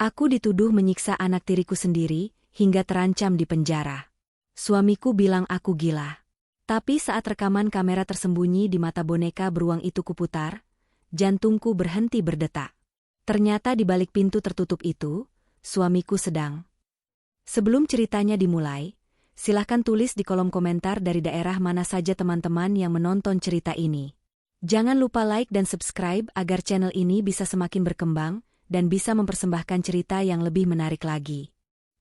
Aku dituduh menyiksa anak tiriku sendiri, hingga terancam di penjara. Suamiku bilang aku gila. Tapi saat rekaman kamera tersembunyi di mata boneka beruang itu kuputar, jantungku berhenti berdetak. Ternyata di balik pintu tertutup itu, suamiku sedang. Sebelum ceritanya dimulai, silahkan tulis di kolom komentar dari daerah mana saja teman-teman yang menonton cerita ini. Jangan lupa like dan subscribe agar channel ini bisa semakin berkembang dan bisa mempersembahkan cerita yang lebih menarik lagi.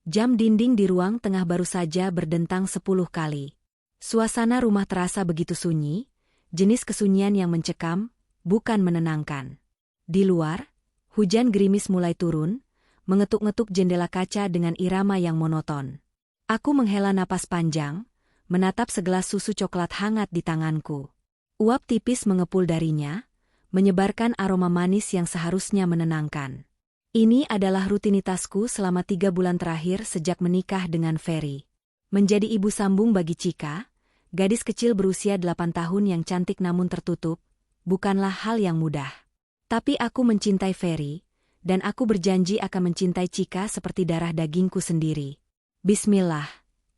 Jam dinding di ruang tengah baru saja berdentang 10 kali. Suasana rumah terasa begitu sunyi, jenis kesunyian yang mencekam, bukan menenangkan. Di luar, hujan gerimis mulai turun, mengetuk-ngetuk jendela kaca dengan irama yang monoton. Aku menghela napas panjang, menatap segelas susu coklat hangat di tanganku. Uap tipis mengepul darinya, menyebarkan aroma manis yang seharusnya menenangkan. Ini adalah rutinitasku selama 3 bulan terakhir sejak menikah dengan Ferry. Menjadi ibu sambung bagi Chika, gadis kecil berusia 8 tahun yang cantik namun tertutup, bukanlah hal yang mudah. Tapi aku mencintai Ferry, dan aku berjanji akan mencintai Chika seperti darah dagingku sendiri. Bismillah,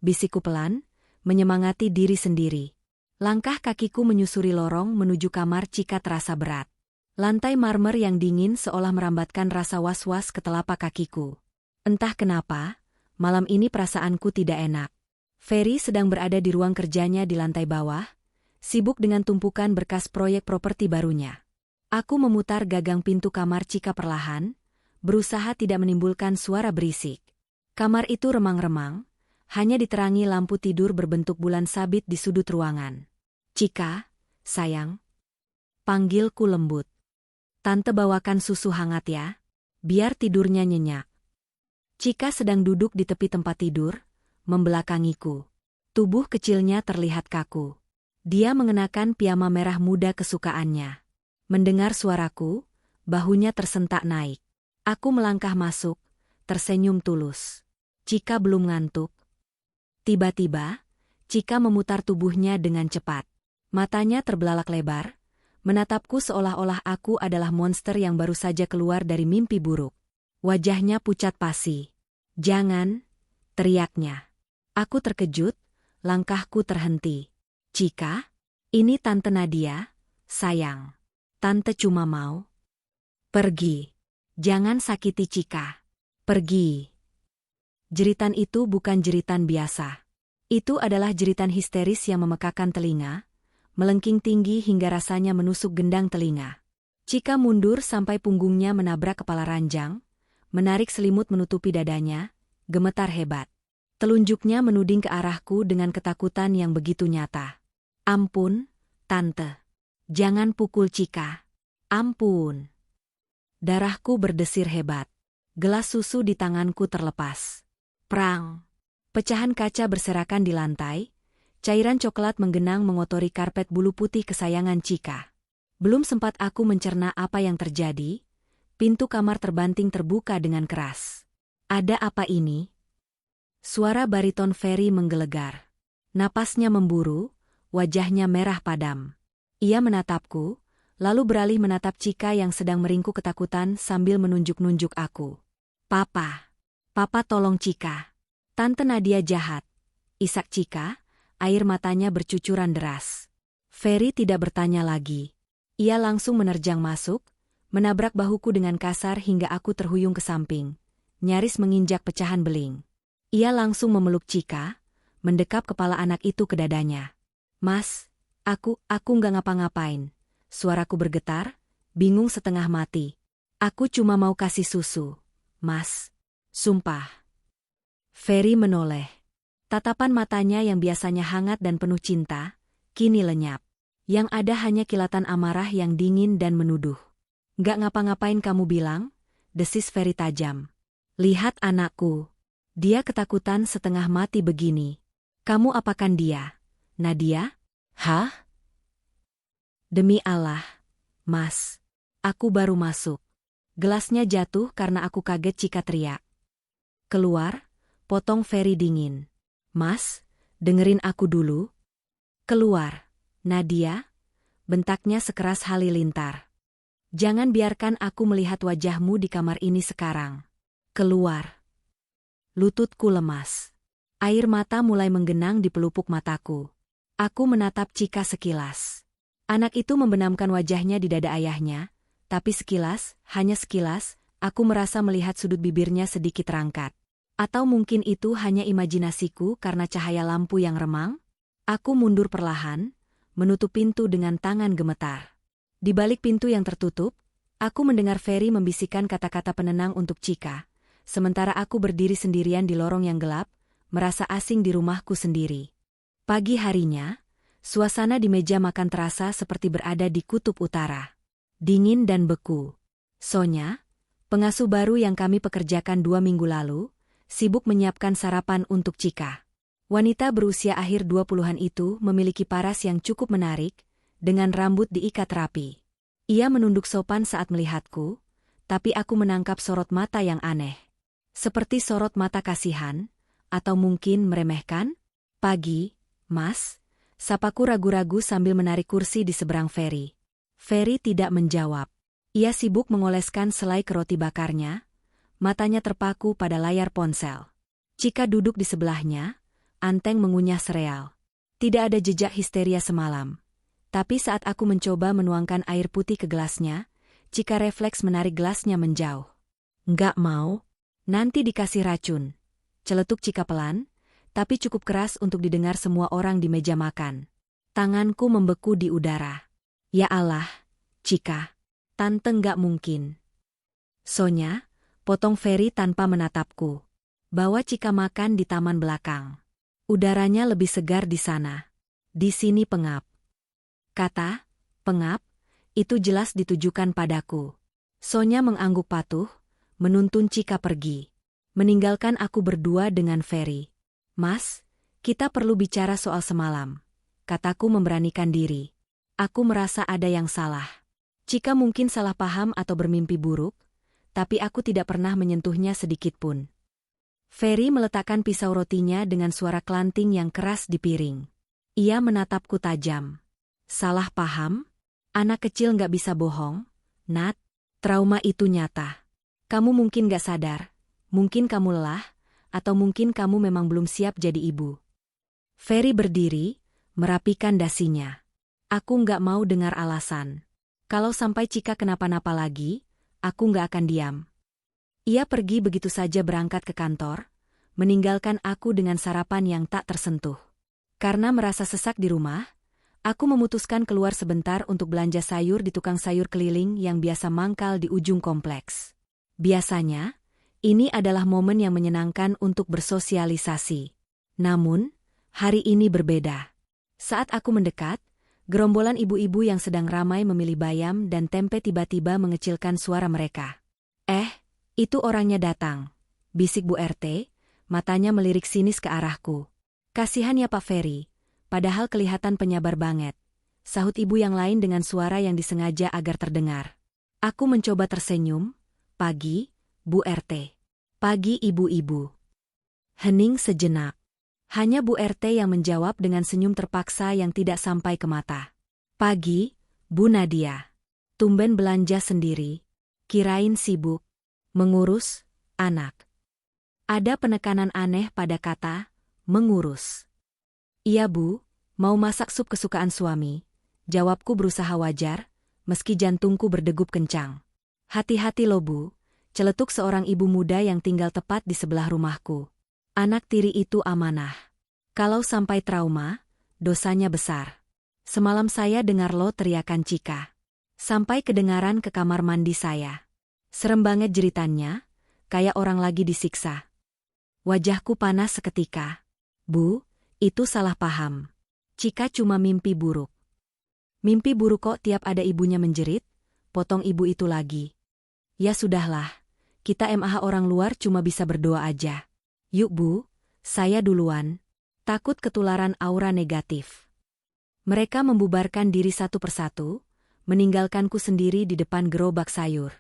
bisikku pelan, menyemangati diri sendiri. Langkah kakiku menyusuri lorong menuju kamar Chika terasa berat. Lantai marmer yang dingin seolah merambatkan rasa was-was ke telapak kakiku. Entah kenapa, malam ini perasaanku tidak enak. Ferry sedang berada di ruang kerjanya di lantai bawah, sibuk dengan tumpukan berkas proyek properti barunya. Aku memutar gagang pintu kamar Chika perlahan, berusaha tidak menimbulkan suara berisik. Kamar itu remang-remang, hanya diterangi lampu tidur berbentuk bulan sabit di sudut ruangan. Chika, sayang. Panggilku lembut. Tante bawakan susu hangat ya, biar tidurnya nyenyak. Chika sedang duduk di tepi tempat tidur, membelakangiku. Tubuh kecilnya terlihat kaku. Dia mengenakan piyama merah muda kesukaannya. Mendengar suaraku, bahunya tersentak naik. Aku melangkah masuk, tersenyum tulus. Chika belum ngantuk. Tiba-tiba, Chika memutar tubuhnya dengan cepat. Matanya terbelalak lebar, menatapku seolah-olah aku adalah monster yang baru saja keluar dari mimpi buruk. Wajahnya pucat pasi. "Jangan!" teriaknya. Aku terkejut, langkahku terhenti. "Chika, ini Tante Nadia, sayang. Tante cuma mau pergi. Jangan sakiti Chika. Pergi." Jeritan itu bukan jeritan biasa. Itu adalah jeritan histeris yang memekakan telinga, melengking tinggi hingga rasanya menusuk gendang telinga. Chika mundur sampai punggungnya menabrak kepala ranjang, menarik selimut menutupi dadanya, gemetar hebat. Telunjuknya menuding ke arahku dengan ketakutan yang begitu nyata. "Ampun, Tante. Jangan pukul Chika. Ampun." Darahku berdesir hebat. Gelas susu di tanganku terlepas. Prang. Pecahan kaca berserakan di lantai, cairan coklat menggenang mengotori karpet bulu putih kesayangan Chika. Belum sempat aku mencerna apa yang terjadi, pintu kamar terbanting terbuka dengan keras. "Ada apa ini?" Suara bariton Ferry menggelegar. Napasnya memburu, wajahnya merah padam. Ia menatapku, lalu beralih menatap Chika yang sedang meringkuk ketakutan sambil menunjuk-nunjuk aku. "Papa. Papa tolong Chika. Tante Nadia jahat." Isak Chika, air matanya bercucuran deras. Ferry tidak bertanya lagi. Ia langsung menerjang masuk, menabrak bahuku dengan kasar hingga aku terhuyung ke samping, nyaris menginjak pecahan beling. Ia langsung memeluk Chika, mendekap kepala anak itu ke dadanya. "Mas, aku nggak ngapa-ngapain." Suaraku bergetar, bingung setengah mati. "Aku cuma mau kasih susu, Mas. Sumpah." Ferry menoleh. Tatapan matanya yang biasanya hangat dan penuh cinta, kini lenyap. Yang ada hanya kilatan amarah yang dingin dan menuduh. "Nggak ngapa-ngapain kamu bilang?" desis Ferry tajam. "Lihat anakku. Dia ketakutan setengah mati begini. Kamu apakan dia, Nadia?" "Hah? Demi Allah, Mas. Aku baru masuk." Gelasnya jatuh karena aku kaget Chika teriak. "Keluar," potong Ferry dingin. "Mas, dengerin aku dulu." "Keluar, Nadia," bentaknya sekeras halilintar. "Jangan biarkan aku melihat wajahmu di kamar ini sekarang." Keluar. Lututku lemas. Air mata mulai menggenang di pelupuk mataku. Aku menatap Chika sekilas. Anak itu membenamkan wajahnya di dada ayahnya, tapi sekilas, hanya sekilas, aku merasa melihat sudut bibirnya sedikit rangkat. Atau mungkin itu hanya imajinasiku karena cahaya lampu yang remang? Aku mundur perlahan, menutup pintu dengan tangan gemetar. Di balik pintu yang tertutup, aku mendengar Ferry membisikkan kata-kata penenang untuk Chika, sementara aku berdiri sendirian di lorong yang gelap, merasa asing di rumahku sendiri. Pagi harinya, suasana di meja makan terasa seperti berada di kutub utara. Dingin dan beku. Sonya, pengasuh baru yang kami pekerjakan 2 minggu lalu, sibuk menyiapkan sarapan untuk Chika. Wanita berusia akhir 20-an itu memiliki paras yang cukup menarik, dengan rambut diikat rapi. Ia menunduk sopan saat melihatku, tapi aku menangkap sorot mata yang aneh. Seperti sorot mata kasihan, atau mungkin meremehkan? Pagi, Mas, sapaku ragu-ragu sambil menarik kursi di seberang Ferry. Ferry tidak menjawab. Ia sibuk mengoleskan selai ke roti bakarnya, matanya terpaku pada layar ponsel. Chika duduk di sebelahnya, anteng mengunyah sereal. Tidak ada jejak histeria semalam. Tapi saat aku mencoba menuangkan air putih ke gelasnya, Chika refleks menarik gelasnya menjauh. Nggak mau? Nanti dikasih racun. Celetuk Chika pelan, tapi cukup keras untuk didengar semua orang di meja makan. Tanganku membeku di udara. Ya Allah, Chika. Tante nggak mungkin. Sonya, potong Ferry tanpa menatapku. Bawa Chika makan di taman belakang. Udaranya lebih segar di sana. Di sini pengap. Kata, pengap, itu jelas ditujukan padaku. Sonya mengangguk patuh, menuntun Chika pergi. Meninggalkan aku berdua dengan Ferry. Mas, kita perlu bicara soal semalam. Kataku memberanikan diri. Aku merasa ada yang salah. Chika mungkin salah paham atau bermimpi buruk, tapi aku tidak pernah menyentuhnya sedikitpun. Ferry meletakkan pisau rotinya dengan suara klanting yang keras di piring. Ia menatapku tajam. Salah paham? Anak kecil nggak bisa bohong, Nat. Trauma itu nyata. Kamu mungkin nggak sadar, mungkin kamu lelah, atau mungkin kamu memang belum siap jadi ibu. Ferry berdiri, merapikan dasinya. Aku nggak mau dengar alasan. Kalau sampai Chika kenapa-napa lagi, aku nggak akan diam. Ia pergi begitu saja berangkat ke kantor, meninggalkan aku dengan sarapan yang tak tersentuh. Karena merasa sesak di rumah, aku memutuskan keluar sebentar untuk belanja sayur di tukang sayur keliling yang biasa mangkal di ujung kompleks. Biasanya, ini adalah momen yang menyenangkan untuk bersosialisasi. Namun, hari ini berbeda. Saat aku mendekat, gerombolan ibu-ibu yang sedang ramai memilih bayam dan tempe tiba-tiba mengecilkan suara mereka. Itu orangnya datang, bisik Bu RT, matanya melirik sinis ke arahku. Kasihan ya Pak Ferry, padahal kelihatan penyabar banget, sahut ibu yang lain dengan suara yang disengaja agar terdengar. Aku mencoba tersenyum. Pagi, Bu RT. Pagi ibu-ibu. Hening sejenak. Hanya Bu RT yang menjawab dengan senyum terpaksa yang tidak sampai ke mata. Pagi, Bu Nadia. Tumben belanja sendiri. Kirain sibuk. Mengurus anak. Ada penekanan aneh pada kata mengurus. Iya Bu, mau masak sup kesukaan suami. Jawabku berusaha wajar, meski jantungku berdegup kencang. Hati-hati lo Bu, celetuk seorang ibu muda yang tinggal tepat di sebelah rumahku. Anak tiri itu amanah. Kalau sampai trauma, dosanya besar. Semalam saya dengar lo teriakan Chika. Sampai kedengaran ke kamar mandi saya. Serem banget jeritannya, kayak orang lagi disiksa. Wajahku panas seketika. Bu, itu salah paham. Chika cuma mimpi buruk. Mimpi buruk kok tiap ada ibunya menjerit, potong ibu itu lagi. Ya sudahlah, kita MAH orang luar cuma bisa berdoa aja. Yuk Bu, saya duluan. Takut ketularan aura negatif. Mereka membubarkan diri satu persatu, meninggalkanku sendiri di depan gerobak sayur.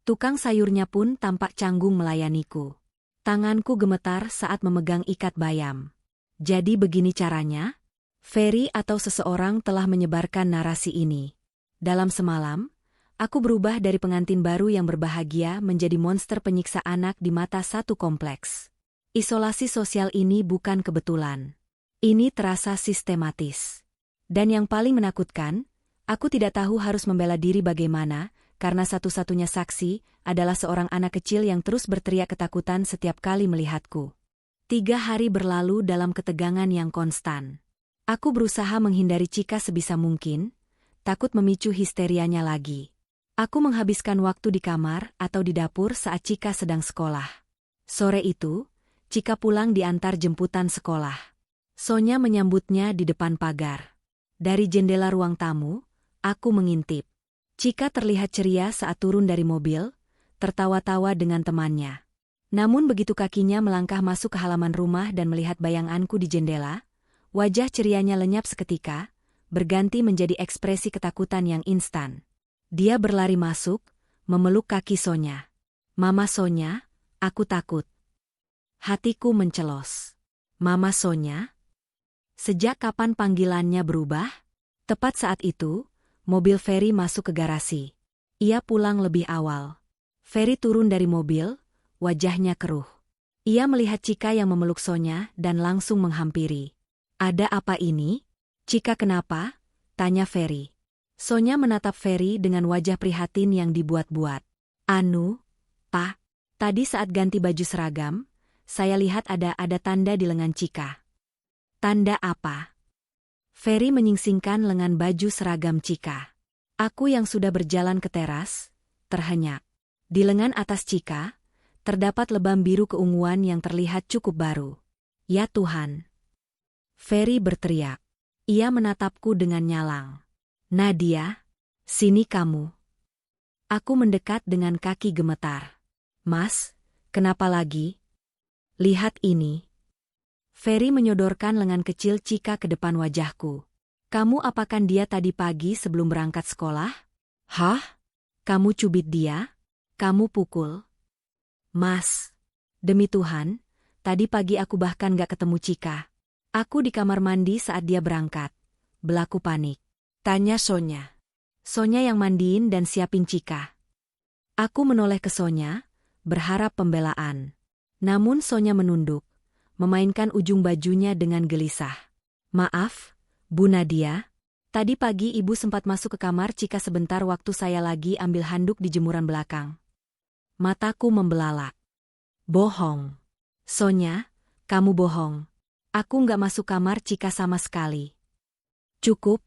Tukang sayurnya pun tampak canggung melayaniku. Tanganku gemetar saat memegang ikat bayam. Jadi begini caranya? Ferry atau seseorang telah menyebarkan narasi ini. Dalam semalam, Aku berubah dari pengantin baru yang berbahagia menjadi monster penyiksa anak di mata satu kompleks. Isolasi sosial ini bukan kebetulan. Ini terasa sistematis. Dan yang paling menakutkan, aku tidak tahu harus membela diri bagaimana, karena satu-satunya saksi adalah seorang anak kecil yang terus berteriak ketakutan setiap kali melihatku. 3 hari berlalu dalam ketegangan yang konstan. Aku berusaha menghindari Chika sebisa mungkin, takut memicu histerianya lagi. Aku menghabiskan waktu di kamar atau di dapur saat Chika sedang sekolah. Sore itu, Chika pulang diantar jemputan sekolah. Sonya menyambutnya di depan pagar. Dari jendela ruang tamu, aku mengintip. Chika terlihat ceria saat turun dari mobil, tertawa-tawa dengan temannya. Namun begitu kakinya melangkah masuk ke halaman rumah dan melihat bayanganku di jendela, wajah cerianya lenyap seketika, berganti menjadi ekspresi ketakutan yang instan. Dia berlari masuk, memeluk kaki Sonya. "Mama Sonya, aku takut." Hatiku mencelos. "Mama Sonya?" Sejak kapan panggilannya berubah? Tepat saat itu, mobil Ferry masuk ke garasi. Ia pulang lebih awal. Ferry turun dari mobil, wajahnya keruh. Ia melihat Chika yang memeluk Sonya dan langsung menghampiri. "Ada apa ini? Chika kenapa?" tanya Ferry. Sonya menatap Ferry dengan wajah prihatin yang dibuat-buat. "Anu, Pak, tadi saat ganti baju seragam, saya lihat ada tanda di lengan Chika." "Tanda apa?" Ferry menyingsingkan lengan baju seragam Chika. Aku yang sudah berjalan ke teras, terhenyak. Di lengan atas Chika, terdapat lebam biru keunguan yang terlihat cukup baru. "Ya Tuhan!" Ferry berteriak. Ia menatapku dengan nyalang. "Nadia, sini kamu." Aku mendekat dengan kaki gemetar. "Mas, kenapa lagi?" "Lihat ini." Ferry menyodorkan lengan kecil Chika ke depan wajahku. "Kamu apakan dia tadi pagi sebelum berangkat sekolah?" "Hah? Kamu cubit dia? Kamu pukul?" "Mas, demi Tuhan, tadi pagi aku bahkan gak ketemu Chika. Aku di kamar mandi saat dia berangkat. Belaku panik." Tanya Sonya. Sonya yang mandiin dan siapin Chika. Aku menoleh ke Sonya, berharap pembelaan. Namun Sonya menunduk, memainkan ujung bajunya dengan gelisah. "Maaf, Bu Nadia. Tadi pagi ibu sempat masuk ke kamar Chika sebentar waktu saya lagi ambil handuk di jemuran belakang." Mataku membelalak. "Bohong. Sonya, kamu bohong. Aku nggak masuk kamar Chika sama sekali." "Cukup,"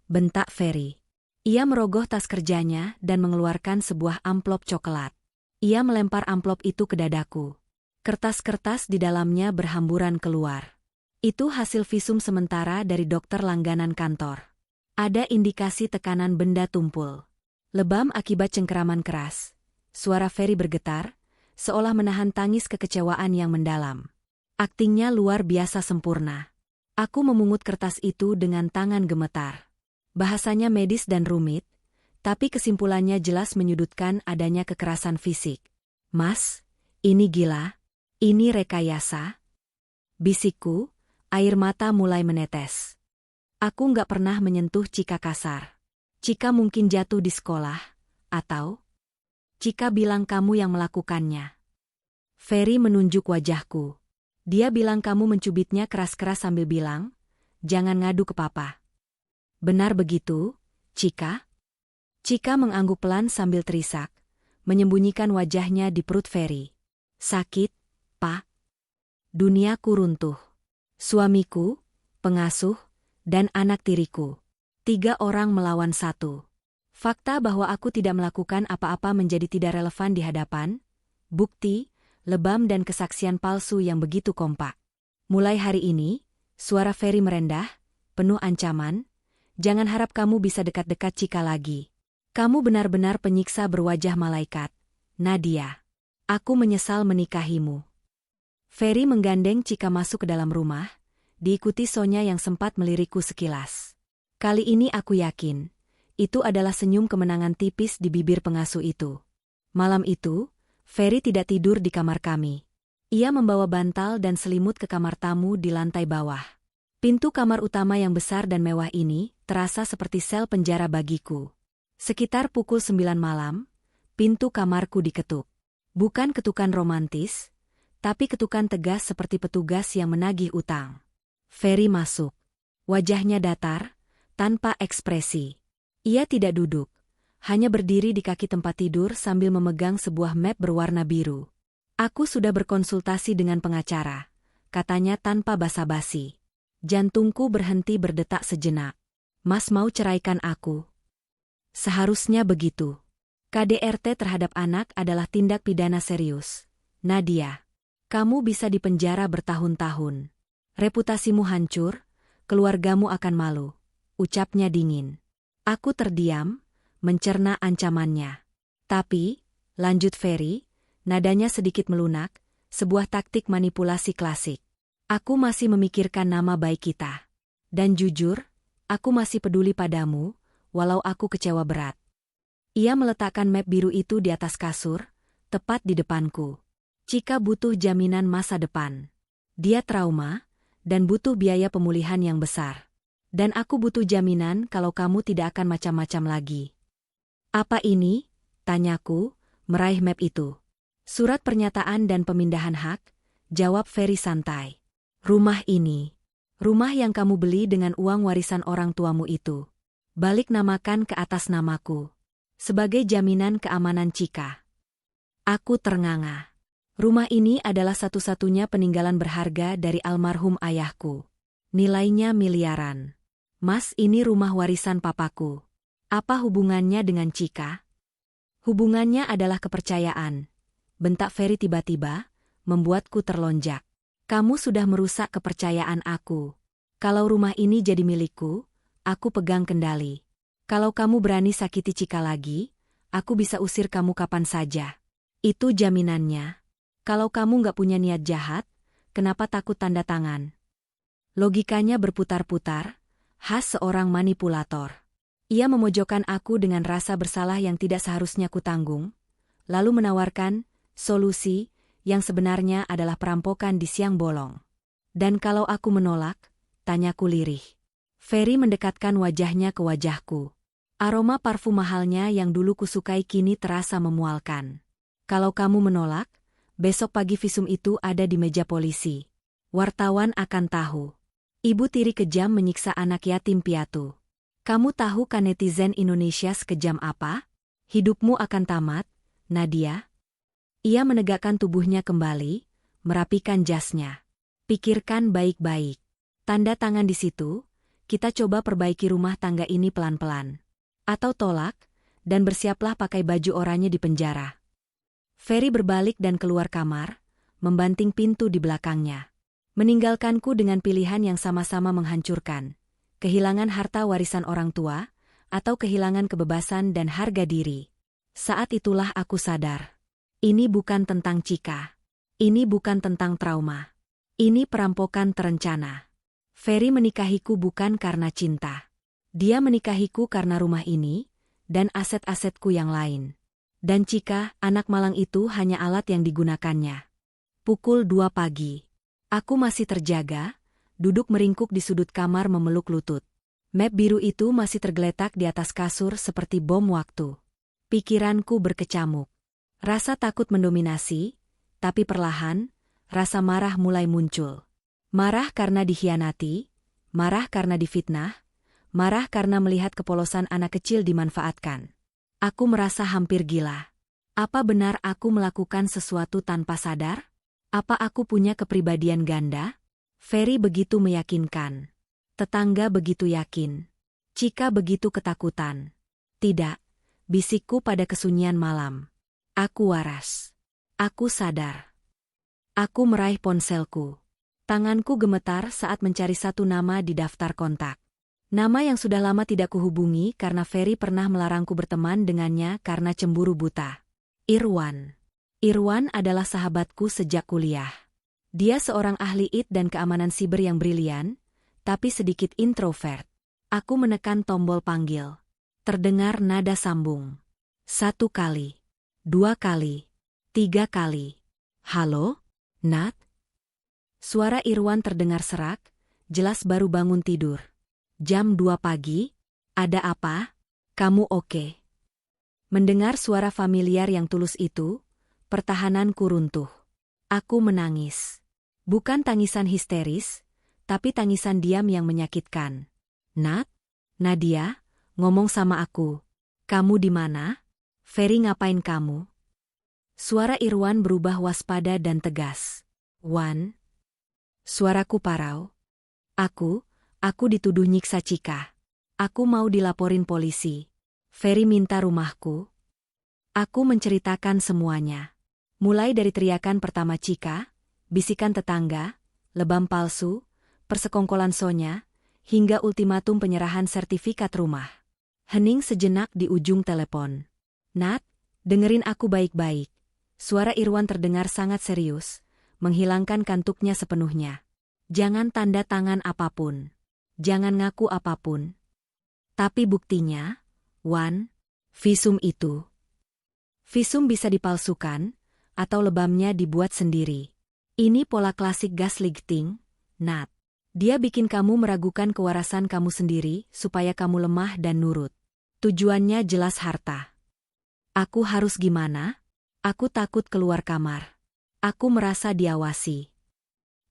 bentak Ferry. Ia merogoh tas kerjanya dan mengeluarkan sebuah amplop coklat. Ia melempar amplop itu ke dadaku. Kertas-kertas di dalamnya berhamburan keluar. Itu hasil visum sementara dari dokter langganan kantor. Ada indikasi tekanan benda tumpul. Lebam akibat cengkeraman keras. Suara Ferry bergetar, seolah menahan tangis kekecewaan yang mendalam. Aktingnya luar biasa sempurna. Aku memungut kertas itu dengan tangan gemetar. Bahasanya medis dan rumit, tapi kesimpulannya jelas menyudutkan adanya kekerasan fisik. "Mas, ini gila. Ini rekayasa." Bisikku, air mata mulai menetes. Aku nggak pernah menyentuh Chika kasar. Chika mungkin jatuh di sekolah, atau Chika bilang kamu yang melakukannya. Ferry menunjuk wajahku. Dia bilang kamu mencubitnya keras-keras sambil bilang, "Jangan ngadu ke papa." "Benar begitu, Chika?" Chika mengangguk pelan sambil terisak, menyembunyikan wajahnya di perut Ferry. "Sakit, Pak. Duniaku runtuh. Suamiku, pengasuh, dan anak tiriku. 3 orang melawan 1. Fakta bahwa aku tidak melakukan apa-apa menjadi tidak relevan di hadapan, bukti, lebam dan kesaksian palsu yang begitu kompak. Mulai hari ini," suara Ferry merendah, penuh ancaman, "jangan harap kamu bisa dekat-dekat Chika lagi. Kamu benar-benar penyiksa berwajah malaikat, Nadia. Aku menyesal menikahimu." Ferry menggandeng Chika masuk ke dalam rumah, diikuti Sonya yang sempat melirikku sekilas. Kali ini aku yakin, itu adalah senyum kemenangan tipis di bibir pengasuh itu. Malam itu, Ferry tidak tidur di kamar kami. Ia membawa bantal dan selimut ke kamar tamu di lantai bawah. Pintu kamar utama yang besar dan mewah ini terasa seperti sel penjara bagiku. Sekitar pukul 9 malam, pintu kamarku diketuk. Bukan ketukan romantis, tapi ketukan tegas seperti petugas yang menagih utang. Ferry masuk. Wajahnya datar, tanpa ekspresi. Ia tidak duduk, hanya berdiri di kaki tempat tidur sambil memegang sebuah map berwarna biru. Aku sudah berkonsultasi dengan pengacara, katanya tanpa basa-basi. Jantungku berhenti berdetak sejenak. Mas mau ceraikan aku? Seharusnya begitu. KDRT terhadap anak adalah tindak pidana serius. Nadia, kamu bisa dipenjara bertahun-tahun. Reputasimu hancur, keluargamu akan malu. Ucapnya dingin. Aku terdiam, mencerna ancamannya. Tapi, lanjut Ferry, nadanya sedikit melunak, sebuah taktik manipulasi klasik. Aku masih memikirkan nama baik kita. Dan jujur, aku masih peduli padamu, walau aku kecewa berat. Ia meletakkan map biru itu di atas kasur, tepat di depanku. Cika butuh jaminan masa depan. Dia trauma, dan butuh biaya pemulihan yang besar. Dan aku butuh jaminan kalau kamu tidak akan macam-macam lagi. Apa ini? Tanyaku, meraih map itu. Surat pernyataan dan pemindahan hak, jawab Ferry santai. Rumah ini. Rumah yang kamu beli dengan uang warisan orang tuamu itu. Balik namakan ke atas namaku. Sebagai jaminan keamanan Cika. Aku ternganga. Rumah ini adalah satu-satunya peninggalan berharga dari almarhum ayahku. Nilainya miliaran. Mas, ini rumah warisan papaku. Apa hubungannya dengan Cika? Hubungannya adalah kepercayaan. Bentak Ferry tiba-tiba, membuatku terlonjak. Kamu sudah merusak kepercayaan aku. Kalau rumah ini jadi milikku, aku pegang kendali. Kalau kamu berani sakiti Cika lagi, aku bisa usir kamu kapan saja. Itu jaminannya. Kalau kamu nggak punya niat jahat, kenapa takut tanda tangan? Logikanya berputar-putar, khas seorang manipulator. Ia memojokkan aku dengan rasa bersalah yang tidak seharusnya kutanggung, lalu menawarkan solusi yang sebenarnya adalah perampokan di siang bolong. Dan kalau aku menolak, tanyaku lirih. Ferry mendekatkan wajahnya ke wajahku. Aroma parfum mahalnya yang dulu kusukai kini terasa memualkan. Kalau kamu menolak, besok pagi visum itu ada di meja polisi. Wartawan akan tahu. Ibu tiri kejam menyiksa anak yatim piatu. Kamu tahu kan netizen Indonesia sekejam apa? Hidupmu akan tamat, Nadia. Ia menegakkan tubuhnya kembali, merapikan jasnya. Pikirkan baik-baik. Tanda tangan di situ, kita coba perbaiki rumah tangga ini pelan-pelan. Atau tolak, dan bersiaplah pakai baju oranye di penjara. Ferry berbalik dan keluar kamar, membanting pintu di belakangnya. Meninggalkanku dengan pilihan yang sama-sama menghancurkan. Kehilangan harta warisan orang tua, atau kehilangan kebebasan dan harga diri. Saat itulah aku sadar. Ini bukan tentang Cika. Ini bukan tentang trauma. Ini perampokan terencana. Ferry menikahiku bukan karena cinta. Dia menikahiku karena rumah ini, dan aset-asetku yang lain. Dan Cika, anak malang itu hanya alat yang digunakannya. Pukul 2 pagi. Aku masih terjaga, duduk meringkuk di sudut kamar memeluk lutut. Map biru itu masih tergeletak di atas kasur seperti bom waktu. Pikiranku berkecamuk. Rasa takut mendominasi, tapi perlahan, rasa marah mulai muncul. Marah karena dikhianati, marah karena difitnah, marah karena melihat kepolosan anak kecil dimanfaatkan. Aku merasa hampir gila. Apa benar aku melakukan sesuatu tanpa sadar? Apa aku punya kepribadian ganda? Ferry begitu meyakinkan. Tetangga begitu yakin. Cika begitu ketakutan. Tidak, bisikku pada kesunyian malam. Aku waras. Aku sadar. Aku meraih ponselku. Tanganku gemetar saat mencari satu nama di daftar kontak. Nama yang sudah lama tidak kuhubungi karena Ferry pernah melarangku berteman dengannya karena cemburu buta. Irwan. Irwan adalah sahabatku sejak kuliah. Dia seorang ahli IT dan keamanan siber yang brilian, tapi sedikit introvert. Aku menekan tombol panggil. Terdengar nada sambung. 1 kali. 2 kali. 3 kali. Halo, Nat? Suara Irwan terdengar serak, jelas baru bangun tidur. Jam 2 pagi? Ada apa? Kamu oke? Mendengar suara familiar yang tulus itu, pertahananku runtuh. Aku menangis. Bukan tangisan histeris, tapi tangisan diam yang menyakitkan. Nat? Nadia, ngomong sama aku. Kamu di mana? Ferry ngapain kamu? Suara Irwan berubah waspada dan tegas. Wan? Suaraku parau. Aku dituduh nyiksa Cika. Aku mau dilaporin polisi. Ferry minta rumahku. Aku menceritakan semuanya. Mulai dari teriakan pertama Cika, bisikan tetangga, lebam palsu, persekongkolan Sonya, hingga ultimatum penyerahan sertifikat rumah. Hening sejenak di ujung telepon. Nat, dengerin aku baik-baik. Suara Irwan terdengar sangat serius, menghilangkan kantuknya sepenuhnya. Jangan tanda tangan apapun. Jangan ngaku apapun. Tapi buktinya, Wan, visum itu. Visum bisa dipalsukan, atau lebamnya dibuat sendiri. Ini pola klasik gaslighting, Nat. Dia bikin kamu meragukan kewarasan kamu sendiri supaya kamu lemah dan nurut. Tujuannya jelas harta. Aku harus gimana? Aku takut keluar kamar. Aku merasa diawasi.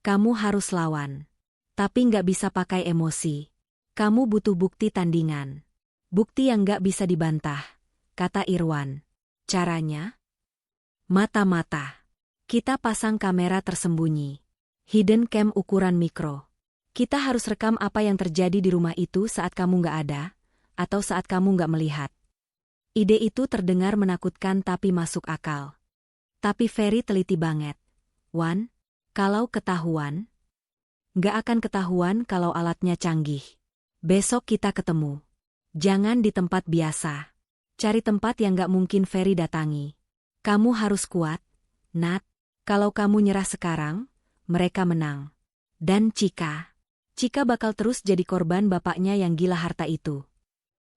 Kamu harus lawan. Tapi nggak bisa pakai emosi. Kamu butuh bukti tandingan. Bukti yang nggak bisa dibantah, kata Irwan. Caranya? Mata-mata. Kita pasang kamera tersembunyi. Hidden cam ukuran mikro. Kita harus rekam apa yang terjadi di rumah itu saat kamu nggak ada, atau saat kamu nggak melihat. Ide itu terdengar menakutkan tapi masuk akal. Tapi Ferry teliti banget. Wan, kalau ketahuan, nggak akan ketahuan kalau alatnya canggih. Besok kita ketemu. Jangan di tempat biasa. Cari tempat yang nggak mungkin Ferry datangi. Kamu harus kuat, Nat. Kalau kamu nyerah sekarang, mereka menang. Dan Cika bakal terus jadi korban bapaknya yang gila harta itu.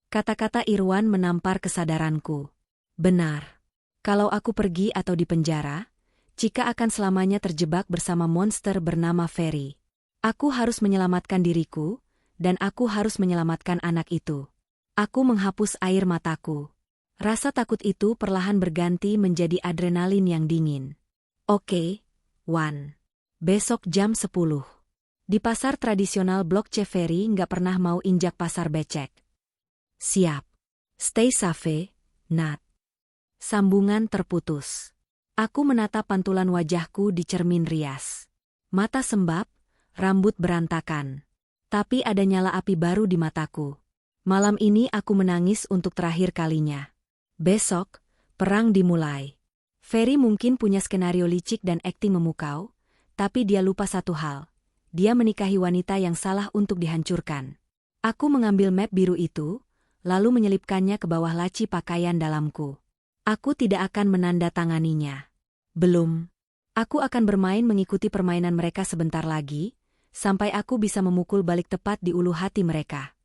Kata-kata Irwan menampar kesadaranku. Benar. Kalau aku pergi atau di penjara, Cika akan selamanya terjebak bersama monster bernama Ferry. Aku harus menyelamatkan diriku, dan aku harus menyelamatkan anak itu. Aku menghapus air mataku. Rasa takut itu perlahan berganti menjadi adrenalin yang dingin. Oke, Wan. Besok jam 10. Di pasar tradisional Blok C. Ferry nggak pernah mau injak pasar becek. Siap. Stay safe, Nat. Sambungan terputus. Aku menatap pantulan wajahku di cermin rias. Mata sembab, rambut berantakan. Tapi ada nyala api baru di mataku. Malam ini aku menangis untuk terakhir kalinya. Besok, perang dimulai. Ferry mungkin punya skenario licik dan akting memukau, tapi dia lupa satu hal. Dia menikahi wanita yang salah untuk dihancurkan. Aku mengambil map biru itu, lalu menyelipkannya ke bawah laci pakaian dalamku. Aku tidak akan menandatanganinya. Belum. Aku akan bermain mengikuti permainan mereka sebentar lagi, sampai aku bisa memukul balik tepat di ulu hati mereka.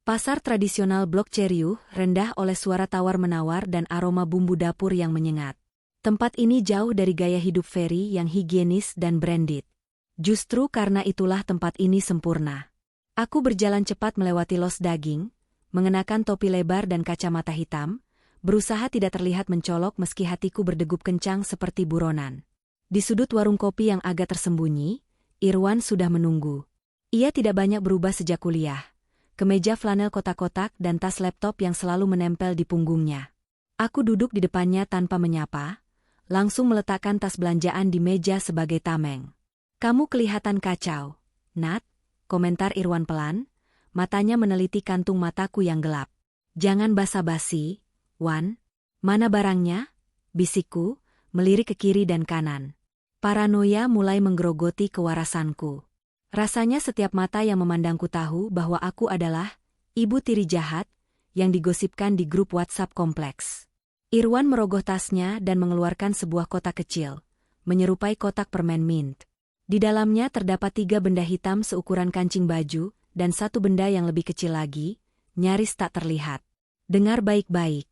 Pasar tradisional Blok C riuh, rendah oleh suara tawar-menawar dan aroma bumbu dapur yang menyengat. Tempat ini jauh dari gaya hidup Ferry yang higienis dan branded. Justru karena itulah tempat ini sempurna. Aku berjalan cepat melewati los daging, mengenakan topi lebar dan kacamata hitam, berusaha tidak terlihat mencolok meski hatiku berdegup kencang seperti buronan. Di sudut warung kopi yang agak tersembunyi, Irwan sudah menunggu. Ia tidak banyak berubah sejak kuliah. Kemeja flanel kotak-kotak dan tas laptop yang selalu menempel di punggungnya. Aku duduk di depannya tanpa menyapa, langsung meletakkan tas belanjaan di meja sebagai tameng. Kamu kelihatan kacau, Nat, komentar Irwan pelan, matanya meneliti kantung mataku yang gelap. Jangan basa-basi, Wan. Mana barangnya? Bisikku, melirik ke kiri dan kanan. Paranoia mulai menggerogoti kewarasanku. Rasanya setiap mata yang memandangku tahu bahwa aku adalah ibu tiri jahat yang digosipkan di grup WhatsApp kompleks. Irwan merogoh tasnya dan mengeluarkan sebuah kotak kecil, menyerupai kotak permen mint. Di dalamnya terdapat 3 benda hitam seukuran kancing baju dan 1 benda yang lebih kecil lagi, nyaris tak terlihat. Dengar baik-baik,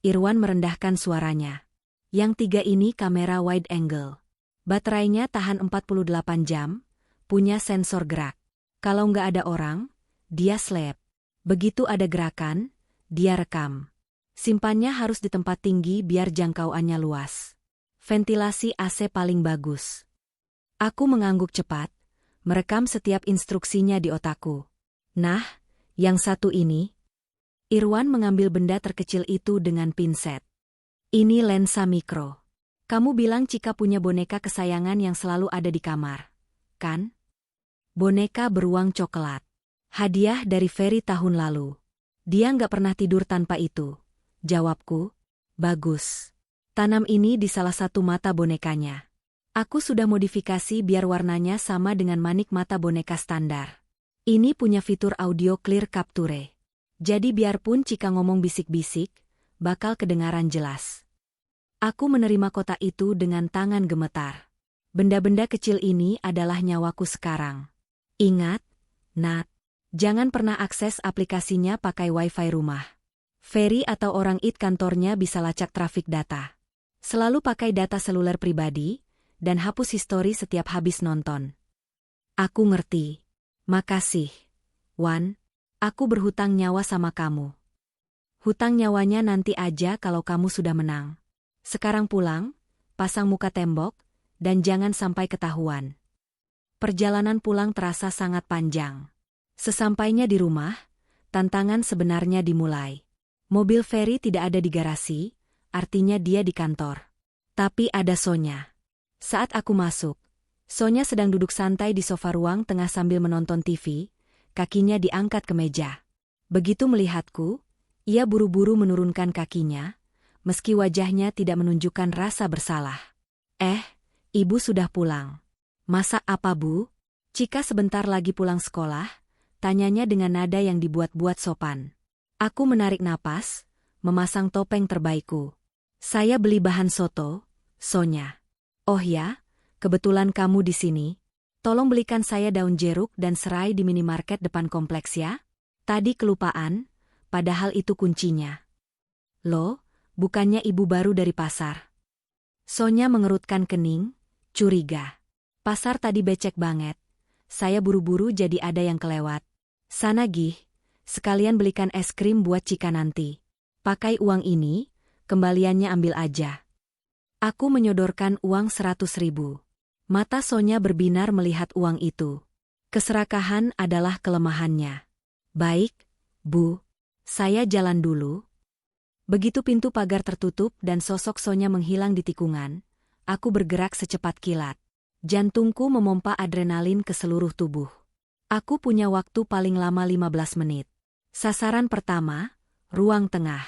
Irwan merendahkan suaranya. Yang 3 ini kamera wide angle. Baterainya tahan 48 jam. Punya sensor gerak. Kalau nggak ada orang, dia slap. Begitu ada gerakan, dia rekam. Simpannya harus di tempat tinggi biar jangkauannya luas. Ventilasi AC paling bagus. Aku mengangguk cepat, merekam setiap instruksinya di otakku. Nah, yang satu ini. Irwan mengambil benda terkecil itu dengan pinset. Ini lensa mikro. Kamu bilang Cika punya boneka kesayangan yang selalu ada di kamar, kan? Boneka beruang coklat. Hadiah dari Ferry tahun lalu. Dia nggak pernah tidur tanpa itu. Jawabku, bagus. Tanam ini di salah satu mata bonekanya. Aku sudah modifikasi biar warnanya sama dengan manik mata boneka standar. Ini punya fitur audio clear capture. Jadi biarpun Cika ngomong bisik-bisik, bakal kedengaran jelas. Aku menerima kotak itu dengan tangan gemetar. Benda-benda kecil ini adalah nyawaku sekarang. Ingat, Nat, jangan pernah akses aplikasinya pakai wifi rumah. Ferry atau orang IT kantornya bisa lacak trafik data. Selalu pakai data seluler pribadi, dan hapus histori setiap habis nonton. Aku ngerti. Makasih, Wan. Aku berhutang nyawa sama kamu. Hutang nyawanya nanti aja kalau kamu sudah menang. Sekarang pulang, pasang muka tembok, dan jangan sampai ketahuan. Perjalanan pulang terasa sangat panjang. Sesampainya di rumah, tantangan sebenarnya dimulai. Mobil Ferry tidak ada di garasi, artinya dia di kantor. Tapi ada Sonya. Saat aku masuk, Sonya sedang duduk santai di sofa ruang tengah sambil menonton TV, kakinya diangkat ke meja. Begitu melihatku, ia buru-buru menurunkan kakinya, meski wajahnya tidak menunjukkan rasa bersalah. Ibu sudah pulang. Masak apa, Bu? Cika sebentar lagi pulang sekolah, tanyanya dengan nada yang dibuat-buat sopan. Aku menarik napas, memasang topeng terbaikku. Saya beli bahan soto, Sonya. Oh ya, kebetulan kamu di sini. Tolong belikan saya daun jeruk dan serai di minimarket depan kompleks ya. Tadi kelupaan, padahal itu kuncinya. Loh, bukannya ibu baru dari pasar? Sonya mengerutkan kening, curiga. Pasar tadi becek banget. Saya buru-buru jadi ada yang kelewat. Sana Gih, sekalian belikan es krim buat Cika nanti. Pakai uang ini, kembaliannya ambil aja. Aku menyodorkan uang 100.000. Mata Sonya berbinar melihat uang itu. Keserakahan adalah kelemahannya. Baik, Bu. Saya jalan dulu. Begitu pintu pagar tertutup dan sosok Sonya menghilang di tikungan, aku bergerak secepat kilat. Jantungku memompa adrenalin ke seluruh tubuh. Aku punya waktu paling lama 15 menit. Sasaran pertama, ruang tengah.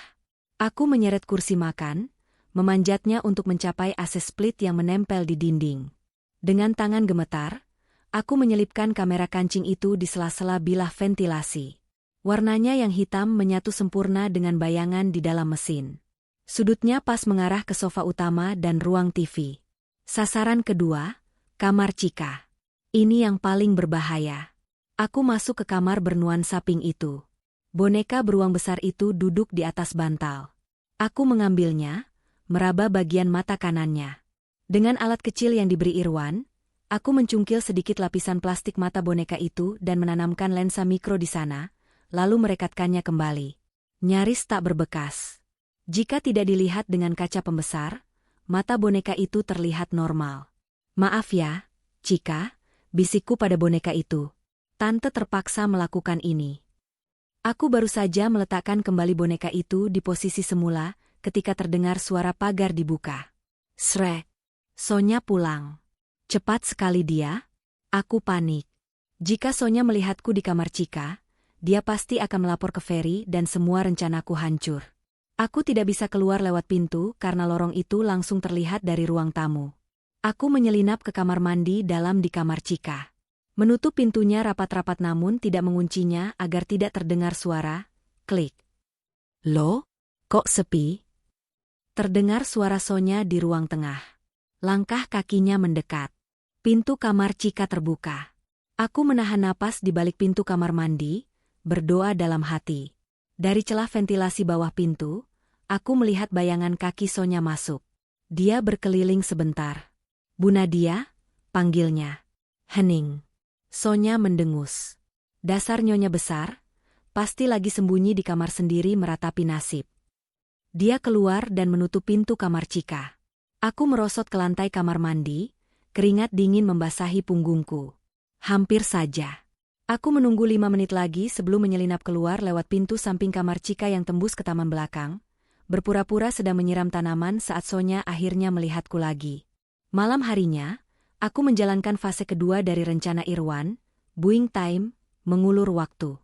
Aku menyeret kursi makan, memanjatnya untuk mencapai AC split yang menempel di dinding. Dengan tangan gemetar, aku menyelipkan kamera kancing itu di sela-sela bilah ventilasi. Warnanya yang hitam menyatu sempurna dengan bayangan di dalam mesin. Sudutnya pas mengarah ke sofa utama dan ruang TV. Sasaran kedua, kamar Cika. Ini yang paling berbahaya. Aku masuk ke kamar bernuansa pink itu. Boneka beruang besar itu duduk di atas bantal. Aku mengambilnya, meraba bagian mata kanannya. Dengan alat kecil yang diberi Irwan, aku mencungkil sedikit lapisan plastik mata boneka itu dan menanamkan lensa mikro di sana, lalu merekatkannya kembali. Nyaris tak berbekas. Jika tidak dilihat dengan kaca pembesar, mata boneka itu terlihat normal. Maaf ya, Cika, bisikku pada boneka itu. Tante terpaksa melakukan ini. Aku baru saja meletakkan kembali boneka itu di posisi semula ketika terdengar suara pagar dibuka. Srek. Sonya pulang. Cepat sekali dia. Aku panik. Jika Sonya melihatku di kamar Cika, dia pasti akan melapor ke Ferry dan semua rencanaku hancur. Aku tidak bisa keluar lewat pintu karena lorong itu langsung terlihat dari ruang tamu. Aku menyelinap ke kamar mandi dalam di kamar Cika. Menutup pintunya rapat-rapat namun tidak menguncinya agar tidak terdengar suara, klik. Loh, kok sepi? Terdengar suara Sonya di ruang tengah. Langkah kakinya mendekat. Pintu kamar Cika terbuka. Aku menahan napas di balik pintu kamar mandi, berdoa dalam hati. Dari celah ventilasi bawah pintu, aku melihat bayangan kaki Sonya masuk. Dia berkeliling sebentar. Bu Nadia, panggilnya. Hening. Sonya mendengus. Dasar nyonya besar, pasti lagi sembunyi di kamar sendiri meratapi nasib. Dia keluar dan menutup pintu kamar Cika. Aku merosot ke lantai kamar mandi, keringat dingin membasahi punggungku. Hampir saja. Aku menunggu 5 menit lagi sebelum menyelinap keluar lewat pintu samping kamar Cika yang tembus ke taman belakang, berpura-pura sedang menyiram tanaman saat Sonya akhirnya melihatku lagi. Malam harinya, aku menjalankan fase kedua dari rencana Irwan, buying time, mengulur waktu.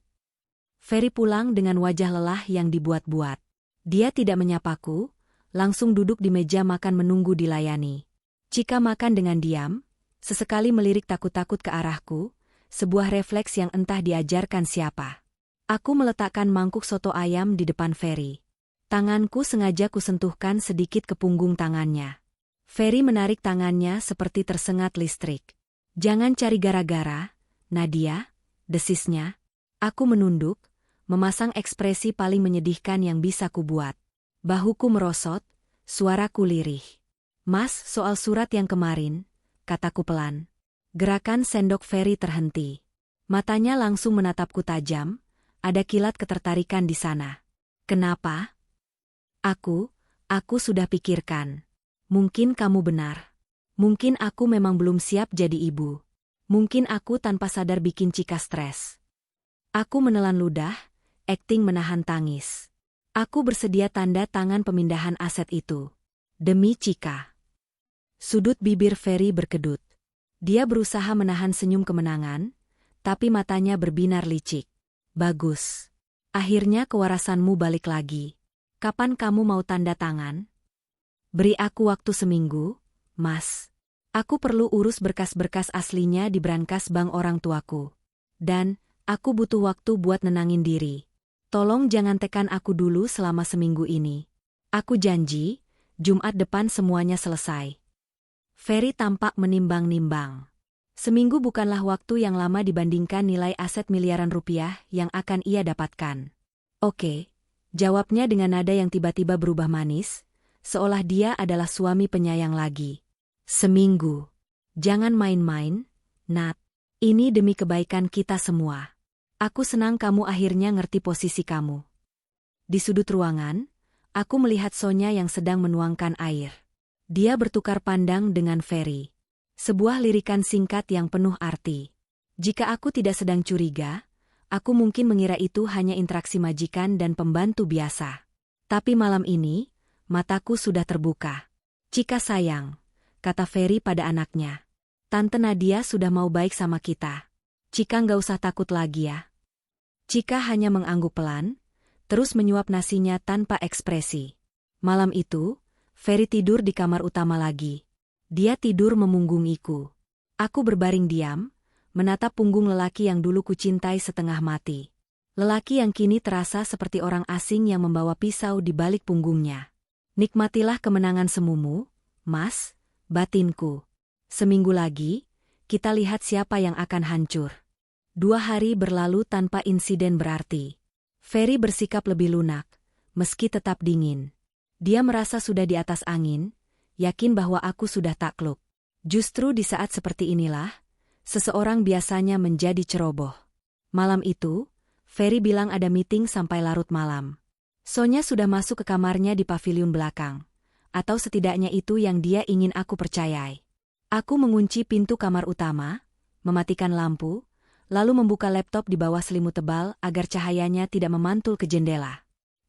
Ferry pulang dengan wajah lelah yang dibuat-buat. Dia tidak menyapaku, langsung duduk di meja makan menunggu dilayani. Cika makan dengan diam, sesekali melirik takut-takut ke arahku, sebuah refleks yang entah diajarkan siapa. Aku meletakkan mangkuk soto ayam di depan Ferry. Tanganku sengaja kusentuhkan sedikit ke punggung tangannya. Ferry menarik tangannya seperti tersengat listrik. "Jangan cari gara-gara, Nadia," desisnya. Aku menunduk, memasang ekspresi paling menyedihkan yang bisa kubuat. Bahuku merosot, suaraku lirih. "Mas, soal surat yang kemarin," kataku pelan. Gerakan sendok Ferry terhenti. Matanya langsung menatapku tajam, ada kilat ketertarikan di sana. "Kenapa?" Aku sudah pikirkan. Mungkin kamu benar. Mungkin aku memang belum siap jadi ibu. Mungkin aku tanpa sadar bikin Cika stres. Aku menelan ludah, akting menahan tangis. Aku bersedia tanda tangan pemindahan aset itu. Demi Cika. Sudut bibir Ferry berkedut. Dia berusaha menahan senyum kemenangan, tapi matanya berbinar licik. "Bagus. Akhirnya kewarasanmu balik lagi. Kapan kamu mau tanda tangan?" "Beri aku waktu seminggu, Mas. Aku perlu urus berkas-berkas aslinya di brankas bank orang tuaku. Dan, aku butuh waktu buat nenangin diri. Tolong jangan tekan aku dulu selama seminggu ini. Aku janji, Jumat depan semuanya selesai." Ferry tampak menimbang-nimbang. Seminggu bukanlah waktu yang lama dibandingkan nilai aset miliaran rupiah yang akan ia dapatkan. "Oke," jawabnya dengan nada yang tiba-tiba berubah manis, seolah dia adalah suami penyayang lagi. "Seminggu. Jangan main-main, Nat. Ini demi kebaikan kita semua. Aku senang kamu akhirnya ngerti posisi kamu." Di sudut ruangan, aku melihat Sonya yang sedang menuangkan air. Dia bertukar pandang dengan Ferry. Sebuah lirikan singkat yang penuh arti. Jika aku tidak sedang curiga, aku mungkin mengira itu hanya interaksi majikan dan pembantu biasa. Tapi malam ini, mataku sudah terbuka. "Cika sayang," kata Ferry pada anaknya. "Tante Nadia sudah mau baik sama kita. Cika nggak usah takut lagi ya." Cika hanya mengangguk pelan, terus menyuap nasinya tanpa ekspresi. Malam itu, Ferry tidur di kamar utama lagi. Dia tidur memunggungiku. Aku berbaring diam, menatap punggung lelaki yang dulu kucintai setengah mati. Lelaki yang kini terasa seperti orang asing yang membawa pisau di balik punggungnya. "Nikmatilah kemenangan semumu, Mas," batinku. "Seminggu lagi, kita lihat siapa yang akan hancur." 2 hari berlalu tanpa insiden berarti. Ferry bersikap lebih lunak, meski tetap dingin. Dia merasa sudah di atas angin, yakin bahwa aku sudah takluk. Justru di saat seperti inilah, seseorang biasanya menjadi ceroboh. Malam itu, Ferry bilang ada meeting sampai larut malam. Sonya sudah masuk ke kamarnya di paviliun belakang. Atau setidaknya itu yang dia ingin aku percayai. Aku mengunci pintu kamar utama, mematikan lampu, lalu membuka laptop di bawah selimut tebal agar cahayanya tidak memantul ke jendela.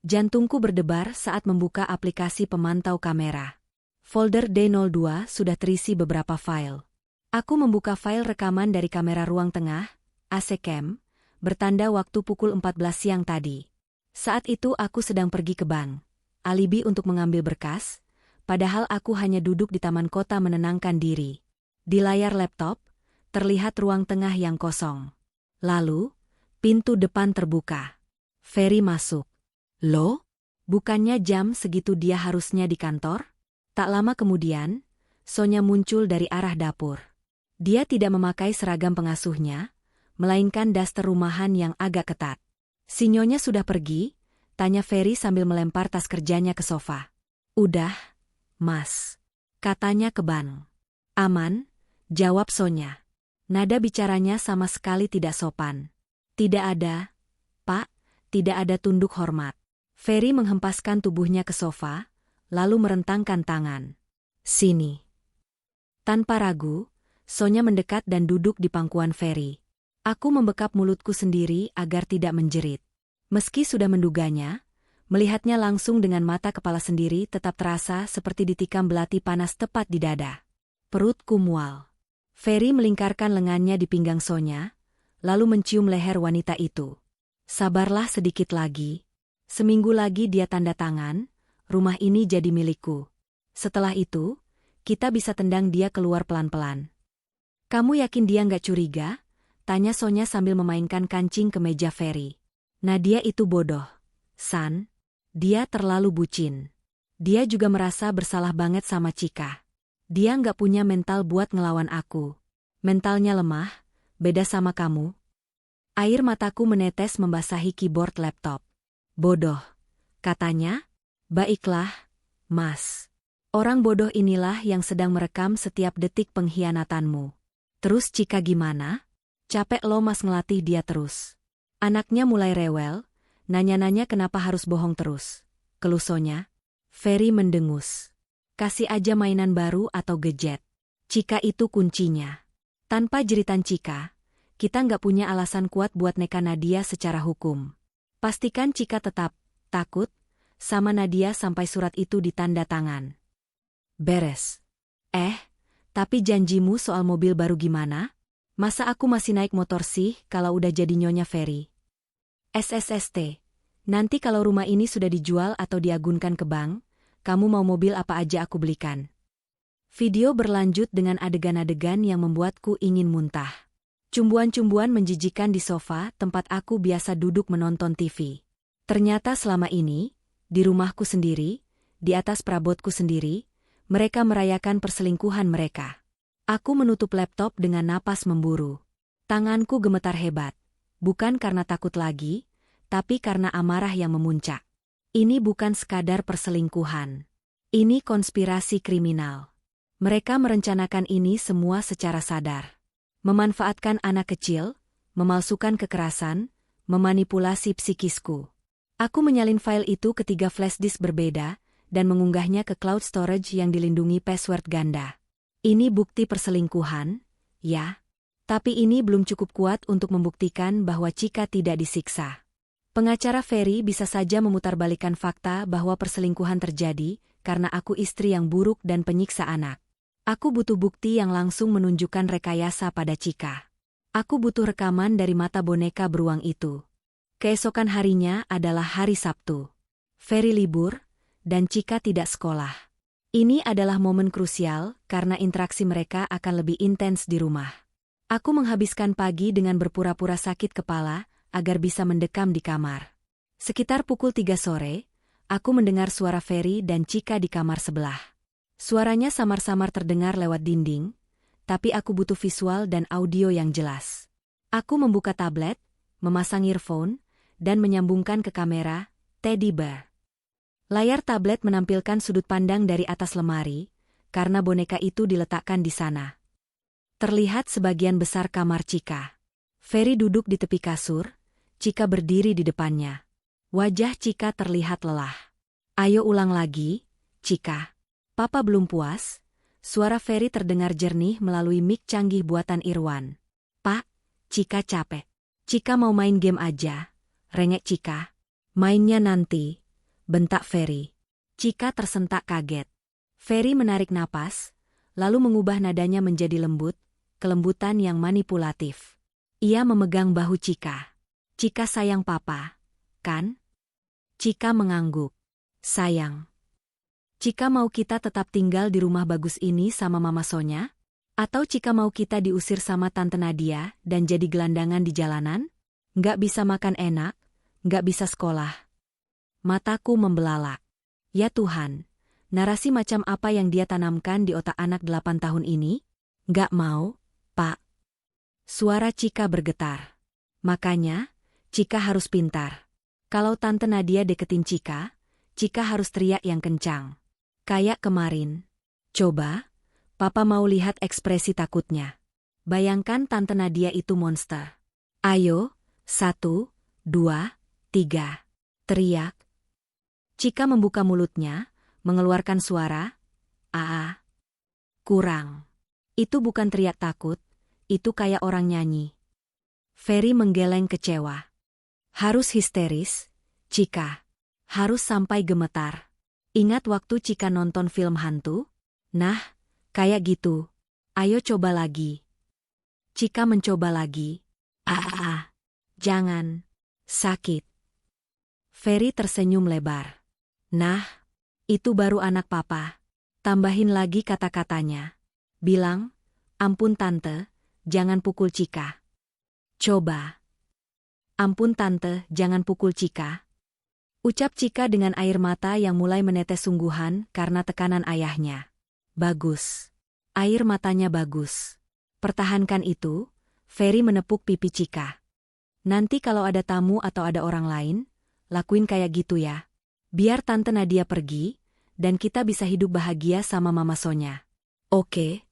Jantungku berdebar saat membuka aplikasi pemantau kamera. Folder D02 sudah terisi beberapa file. Aku membuka file rekaman dari kamera ruang tengah, AC Cam, bertanda waktu pukul 14 siang tadi. Saat itu aku sedang pergi ke bank. Alibi untuk mengambil berkas, padahal aku hanya duduk di taman kota menenangkan diri. Di layar laptop, terlihat ruang tengah yang kosong. Lalu, pintu depan terbuka. Ferry masuk. "Loh? Bukannya jam segitu dia harusnya di kantor?" Tak lama kemudian, Sonya muncul dari arah dapur. Dia tidak memakai seragam pengasuhnya, melainkan daster rumahan yang agak ketat. "Si Nyonya sudah pergi?" tanya Ferry sambil melempar tas kerjanya ke sofa. "Udah, Mas," katanya ke bank. "Aman," jawab Sonya. Nada bicaranya sama sekali tidak sopan. "Tidak ada, Pak, tidak ada," tunduk hormat. Ferry menghempaskan tubuhnya ke sofa, lalu merentangkan tangan. Sini. Tanpa ragu, Sonya mendekat dan duduk di pangkuan Ferry. Aku membekap mulutku sendiri agar tidak menjerit. Meski sudah menduganya, melihatnya langsung dengan mata kepala sendiri tetap terasa seperti ditikam belati panas tepat di dada. Perutku mual. Ferry melingkarkan lengannya di pinggang Sonya, lalu mencium leher wanita itu. Sabarlah sedikit lagi. Seminggu lagi dia tanda tangan, rumah ini jadi milikku. Setelah itu, kita bisa tendang dia keluar pelan-pelan. Kamu yakin dia nggak curiga? Tanya Sonya sambil memainkan kancing ke meja Ferry. Nadia itu bodoh. San, dia terlalu bucin. Dia juga merasa bersalah banget sama Cika. Dia nggak punya mental buat ngelawan aku. Mentalnya lemah, beda sama kamu. Air mataku menetes membasahi keyboard laptop. Bodoh, katanya? Baiklah, Mas. Orang bodoh inilah yang sedang merekam setiap detik pengkhianatanmu. Terus Cika gimana? Capek lo Mas ngelatih dia terus. Anaknya mulai rewel, nanya-nanya kenapa harus bohong terus. Keluh Sonya. Ferry mendengus. Kasih aja mainan baru atau gadget. Cika itu kuncinya. Tanpa jeritan Cika, kita nggak punya alasan kuat buat neka Nadia secara hukum. Pastikan Cika tetap takut sama Nadia sampai surat itu ditanda tangan. Beres. Tapi janjimu soal mobil baru gimana? Masa aku masih naik motor sih kalau udah jadi Nyonya Ferry? SSST. Nanti kalau rumah ini sudah dijual atau diagunkan ke bank, kamu mau mobil apa aja aku belikan. Video berlanjut dengan adegan-adegan yang membuatku ingin muntah. Cumbuan-cumbuan menjijikan di sofa tempat aku biasa duduk menonton TV. Ternyata selama ini, di rumahku sendiri, di atas perabotku sendiri, mereka merayakan perselingkuhan mereka. Aku menutup laptop dengan napas memburu. Tanganku gemetar hebat. Bukan karena takut lagi, tapi karena amarah yang memuncak. Ini bukan sekadar perselingkuhan. Ini konspirasi kriminal. Mereka merencanakan ini semua secara sadar. Memanfaatkan anak kecil, memalsukan kekerasan, memanipulasi psikisku. Aku menyalin file itu ke 3 flash disk berbeda, dan mengunggahnya ke cloud storage yang dilindungi password ganda. Ini bukti perselingkuhan, ya. Tapi ini belum cukup kuat untuk membuktikan bahwa Cika tidak disiksa. Pengacara Ferry bisa saja memutarbalikkan fakta bahwa perselingkuhan terjadi karena aku istri yang buruk dan penyiksa anak. Aku butuh bukti yang langsung menunjukkan rekayasa pada Cika. Aku butuh rekaman dari mata boneka beruang itu. Keesokan harinya adalah hari Sabtu. Ferry libur, dan Cika tidak sekolah. Ini adalah momen krusial karena interaksi mereka akan lebih intens di rumah. Aku menghabiskan pagi dengan berpura-pura sakit kepala agar bisa mendekam di kamar. Sekitar pukul 3 sore, aku mendengar suara Ferry dan Cika di kamar sebelah. Suaranya samar-samar terdengar lewat dinding, tapi aku butuh visual dan audio yang jelas. Aku membuka tablet, memasang earphone, dan menyambungkan ke kamera Teddy Bear. Layar tablet menampilkan sudut pandang dari atas lemari, karena boneka itu diletakkan di sana. Terlihat sebagian besar kamar Cika. Ferry duduk di tepi kasur, Cika berdiri di depannya. Wajah Cika terlihat lelah. Ayo ulang lagi, Cika. Papa belum puas. Suara Ferry terdengar jernih melalui mic canggih buatan Irwan. Pak, Cika capek. Cika mau main game aja. Rengek Cika. Mainnya nanti. Bentak Ferry. Cika tersentak kaget. Ferry menarik napas, lalu mengubah nadanya menjadi lembut, kelembutan yang manipulatif. Ia memegang bahu Cika. Cika sayang papa, kan? Cika mengangguk. Sayang. Cika mau kita tetap tinggal di rumah bagus ini sama Mama Sonya? Atau Cika mau kita diusir sama Tante Nadia dan jadi gelandangan di jalanan? Nggak bisa makan enak, nggak bisa sekolah. Mataku membelalak. Ya Tuhan, narasi macam apa yang dia tanamkan di otak anak 8 tahun ini? Nggak mau, Pak. Suara Cika bergetar. Makanya, Cika harus pintar. Kalau Tante Nadia deketin Cika, Cika harus teriak yang kencang. Kayak kemarin. Coba, Papa mau lihat ekspresi takutnya. Bayangkan Tante Nadia itu monster. Ayo, 1, 2, 3. Teriak. Cika membuka mulutnya, mengeluarkan suara, "Aa, kurang." Itu bukan teriak takut, itu kayak orang nyanyi. Ferry menggeleng kecewa. Harus histeris, Cika. Harus sampai gemetar. Ingat waktu Cika nonton film hantu? Nah, kayak gitu. Ayo coba lagi. Cika mencoba lagi. Jangan. Sakit. Ferry tersenyum lebar. Nah, itu baru anak papa. Tambahin lagi kata-katanya. Bilang, ampun tante, jangan pukul Cika. Coba. Ampun tante, jangan pukul Cika. Ucap Cika dengan air mata yang mulai menetes sungguhan karena tekanan ayahnya. Bagus. Air matanya bagus. Pertahankan itu. Ferry menepuk pipi Cika. Nanti kalau ada tamu atau ada orang lain, lakuin kayak gitu ya. Biar Tante Nadia pergi, dan kita bisa hidup bahagia sama Mama Sonya. Oke?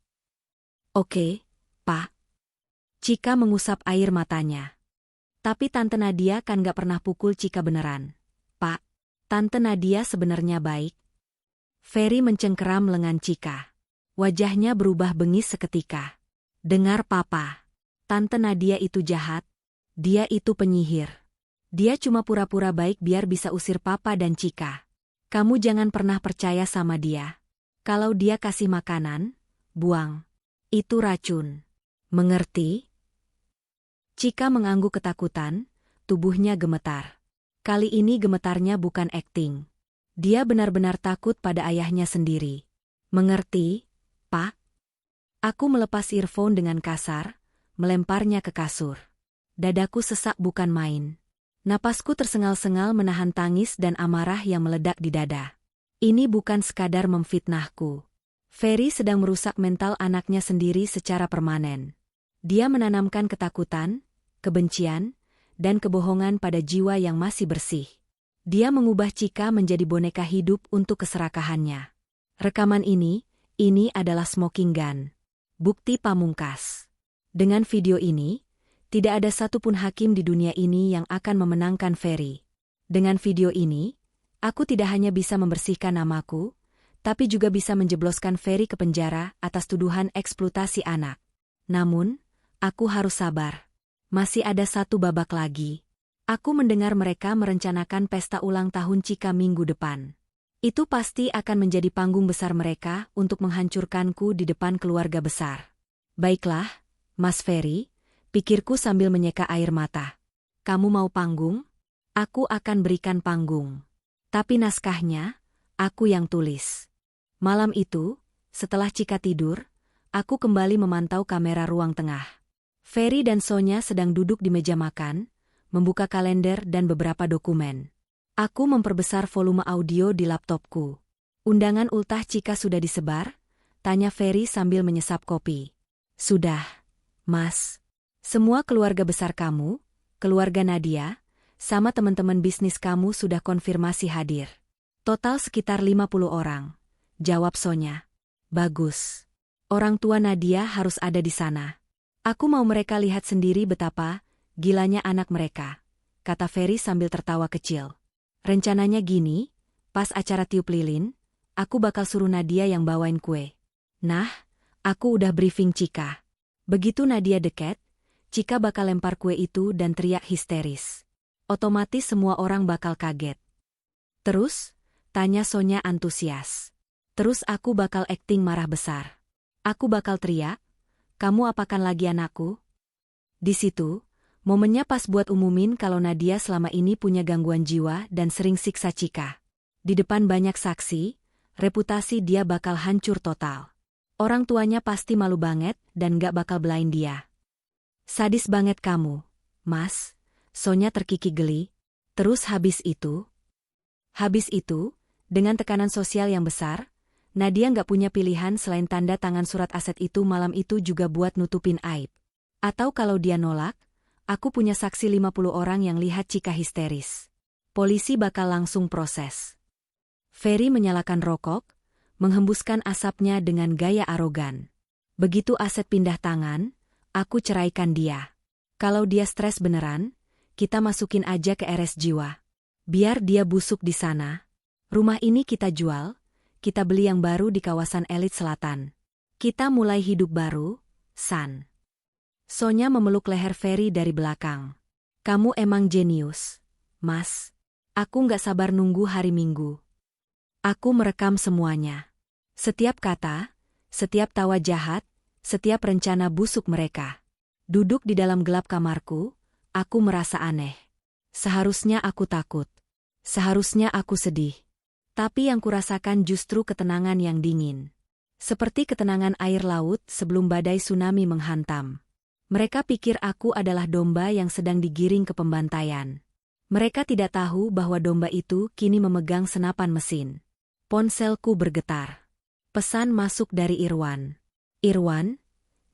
Oke, Pak. Cika mengusap air matanya. Tapi Tante Nadia kan gak pernah pukul Cika beneran. Pak, Tante Nadia sebenarnya baik. Ferry mencengkeram lengan Cika. Wajahnya berubah bengis seketika. Dengar Papa. Tante Nadia itu jahat. Dia itu penyihir. Dia cuma pura-pura baik biar bisa usir Papa dan Cika. Kamu jangan pernah percaya sama dia. Kalau dia kasih makanan, buang. Itu racun. Mengerti? Cika mengangguk ketakutan, tubuhnya gemetar. Kali ini gemetarnya bukan akting. Dia benar-benar takut pada ayahnya sendiri. Mengerti, Pak? Aku melepas earphone dengan kasar, melemparnya ke kasur. Dadaku sesak bukan main. Napasku tersengal-sengal menahan tangis dan amarah yang meledak di dada. Ini bukan sekadar memfitnahku. Ferry sedang merusak mental anaknya sendiri secara permanen. Dia menanamkan ketakutan, kebencian, dan kebohongan pada jiwa yang masih bersih. Dia mengubah Cika menjadi boneka hidup untuk keserakahannya. Rekaman ini adalah smoking gun. Bukti pamungkas. Dengan video ini, tidak ada satupun hakim di dunia ini yang akan memenangkan Ferry. Dengan video ini, aku tidak hanya bisa membersihkan namaku, tapi juga bisa menjebloskan Ferry ke penjara atas tuduhan eksploitasi anak. Namun, aku harus sabar. Masih ada satu babak lagi. Aku mendengar mereka merencanakan pesta ulang tahun Cika minggu depan. Itu pasti akan menjadi panggung besar mereka untuk menghancurkanku di depan keluarga besar. Baiklah, Mas Ferry, pikirku sambil menyeka air mata. Kamu mau panggung? Aku akan berikan panggung. Tapi naskahnya, aku yang tulis. Malam itu, setelah Cika tidur, aku kembali memantau kamera ruang tengah. Ferry dan Sonya sedang duduk di meja makan, membuka kalender dan beberapa dokumen. Aku memperbesar volume audio di laptopku. Undangan ultah Cika sudah disebar? Tanya Ferry sambil menyesap kopi. Sudah, Mas. Semua keluarga besar kamu, keluarga Nadia, sama teman-teman bisnis kamu sudah konfirmasi hadir. Total sekitar 50 orang. Jawab Sonya. Bagus. Orang tua Nadia harus ada di sana. Aku mau mereka lihat sendiri betapa gilanya anak mereka, kata Ferry sambil tertawa kecil. Rencananya gini, pas acara tiup lilin, aku bakal suruh Nadia yang bawain kue. Nah, aku udah briefing Cika. Begitu Nadia dekat, Cika bakal lempar kue itu dan teriak histeris. Otomatis semua orang bakal kaget. Terus? Tanya Sonya antusias. Terus aku bakal akting marah besar. Aku bakal teriak, kamu apakan lagi anakku? Di situ, momennya pas buat umumin kalau Nadia selama ini punya gangguan jiwa dan sering siksa Cika. Di depan banyak saksi, reputasi dia bakal hancur total. Orang tuanya pasti malu banget dan gak bakal belain dia. Sadis banget kamu, Mas. Sonya terkikik geli. Terus habis itu, dengan tekanan sosial yang besar, Nadia gak punya pilihan selain tanda tangan surat aset itu malam itu juga buat nutupin aib. Atau kalau dia nolak, aku punya saksi 50 orang yang lihat Cika histeris. Polisi bakal langsung proses. Ferry menyalakan rokok, menghembuskan asapnya dengan gaya arogan. Begitu aset pindah tangan, aku ceraikan dia. Kalau dia stres beneran, kita masukin aja ke RS jiwa. Biar dia busuk di sana. Rumah ini kita jual, kita beli yang baru di kawasan elit selatan. Kita mulai hidup baru, San. Sonya memeluk leher Ferry dari belakang. Kamu emang jenius, Mas. Aku nggak sabar nunggu hari Minggu. Aku merekam semuanya. Setiap kata, setiap tawa jahat, setiap rencana busuk mereka. Duduk di dalam gelap kamarku, aku merasa aneh. Seharusnya aku takut. Seharusnya aku sedih. Tapi yang kurasakan justru ketenangan yang dingin. Seperti ketenangan air laut sebelum badai tsunami menghantam. Mereka pikir aku adalah domba yang sedang digiring ke pembantaian. Mereka tidak tahu bahwa domba itu kini memegang senapan mesin. Ponselku bergetar. Pesan masuk dari Irwan. Irwan,